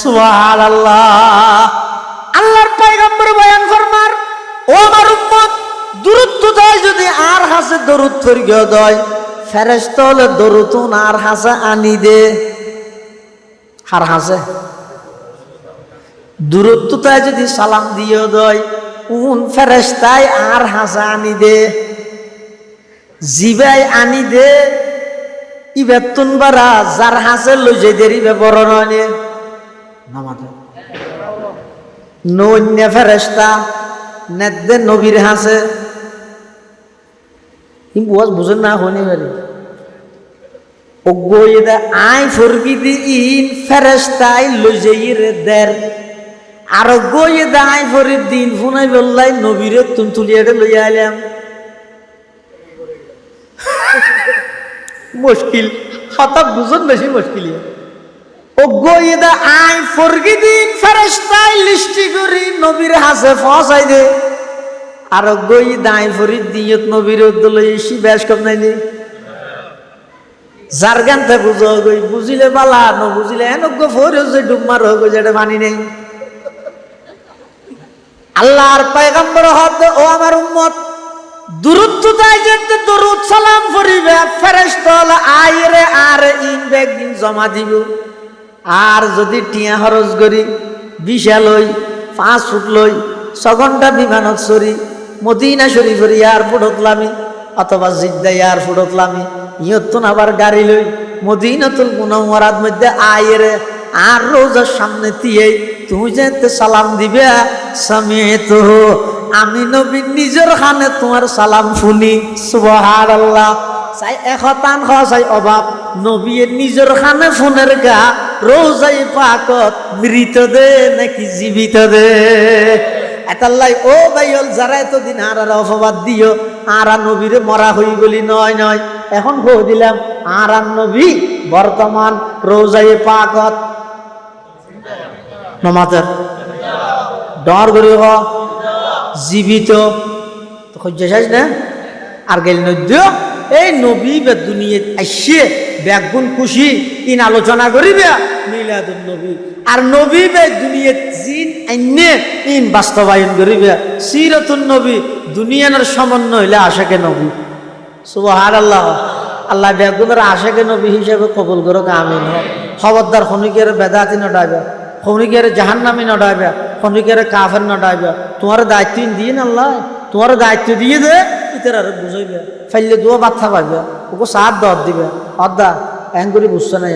সুবহানাল্লাহ। আল্লাহর পয়গম্বর বয়ান ফরমার ও আমার উম্মত দরুদ তো দেয় যদি আর হাসে দরুদ ফরিয়ে দেয় ফেরেশতা হলে দরুদ আর হাসে আনি দে হার হাসে দরুদ তো দেয় যদি সালাম দিয়ে দেয় উন ফেরেশতাই আর হাসে আনি দে জিবাই আনি দে ইবেতুন বারা যার হাসে লই যাই দেরি বড় নয় নামাতে নন্য ফেরেশতা নেদে নবীর হাসে ইম বুঝ বুঝেন না হনি পারে ওগোইদা আই ফরগি দি ইন ফেরেশতাই লই যাই রে দের আর গোইদা আই ফরিদ দিন ফুনাই বললাই নবীরে তুন তুলিয়ারে লই আইলাম মুশকিল হঠাৎ বুঝুন বেশি মুশকিল ও গোয়েদা আই ফরগি দিন ফেরেশতাই লিস্টি করি নবীর হাসে ফসাই দে আর গোয়েদা আই ফরিদ দিয়ত নবীর দলে এসি বেশ কম নাই নি জারগানতে বুঝো গই বুঝিলে বালা ন বুঝিলে এনগো ফরে যে ডুব মার হগো যেটা পানি নেই আল্লাহর পয়গম্বর হদ ও আমার উম্মত দরুদ তো তাই যেতে দরুদ সালাম ফরিবে ফেরেশতা আইরে আর ইন ব্যাগ দিন জমা দিব আর যদি টিয়া খরচ করি বিশা লই 5 ফুট লই 6 ঘন্টা বিমানত চড়ি মদিনা শরীফের এয়ারপোর্টত লামি অথবা জিদ্দা এয়ারপোর্টত লামি ইয়তুন আবার গাড়ি লই মদিনাতুল মুনাওয়ারাত মধ্যে আইরে আর রোজার সামনে দিয়ে তুমি যেতে সালাম দিবে সামিয়তু আমি নবী নিজের খানে তোমার সালাম শুনি সুবহানাল্লাহ চাই এখতান চাই অভাব নবী নিজের খানে ফোনের গা রোজাই পাকত মৃত দে নাকি জীবিত দে এতাল্লাই ও ভাইল যারা এতদিন আর অপবাদ দিও আর নবীরে মরা হই বলি নয় নয় এখন কো দিলাম আর নবী বর্তমান রোজাই পাকত নমাতের ডর করে হ জীবিত তো খুঁজে চাইছ না আর গেল নদ্য এই নবী বে দুনিয়াত আসছে ব্যাগুন খুশি ইন আলোচনা করিবে মিলাদুন নবী আর নবী বে দুনিয়াত জিন আইনে ইন বাস্তবায়ন করিবে সিরাতুন নবী দুনিয়ার সমন্বয় হইলে আশাকে নবী সুবহানাল্লাহ। আল্লাহ ব্যাগুনের আশাকে নবী হিসেবে কবুল করুক আমিন। খবরদার খনিকের বেদাতি নডাইবে খনিকের জাহান্নামী নডাইবে খনিকের কাফের নডাইবে তোমার দায়িত্ব দিয়ে না আল্লাহ তোমার দায়িত্ব দিয়ে দে ইতার আর বুঝাইবে ফাইলে দুয়া বাচ্চা পাইবে ওকে সাথ দর দিবে অদা অ্যাঙ্গুরি বুঝছে না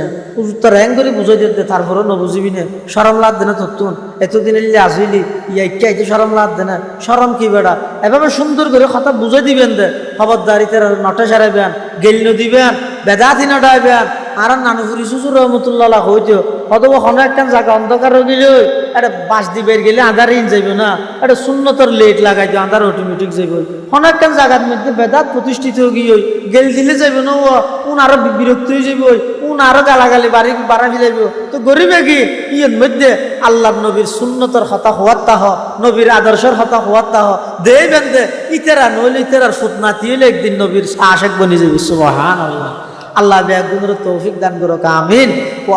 তোর অ্যাঙ্গুরি বুঝাই দিতে তারপরও নবুঝিবি না সরম লাদ দেনা তোর এতদিন এলে আসিলি ইয়াইকে আইতে সরম লাদ দেনা সরম কি বেড়া এভাবে সুন্দর করে কথা বুঝাই দিবেন দে খবরদারিতে নটা সারাইবেন গেলিনো দিবেন বেদাতি নটাইবেন আর নানুপুরি শ্বশুর রহমতুল্লাহ হইতো অথবা কোনো একখান জায়গা অন্ধকার হয়ে গেলে একটা বাস দিবের গেলে আধার ইন যাইব না একটা শূন্যতর লেট লাগাই দিও আধার অটোমেটিক যাইব কোনো একখান জায়গার মধ্যে বেদাত প্রতিষ্ঠিত হয়ে গিয়ে গেল দিলে যাইব না উন আরো বিরক্ত হয়ে যাইব উন আরো গালাগালি বাড়া ফিলাইব তো গরিবে কি ইয়ের মধ্যে আল্লাহ নবীর সুন্নতর কথা হওয়ার তাহ নবীর আদর্শের কথা হওয়ার তাহ দে বেন্দে ইতেরা নইলে ইতেরার ফুটনাতি হইলে একদিন নবীর আশেক বনি যাবি সুবহানাল্লাহ আল্লাহ বেগুনের তৌফিক দান করো আমিন।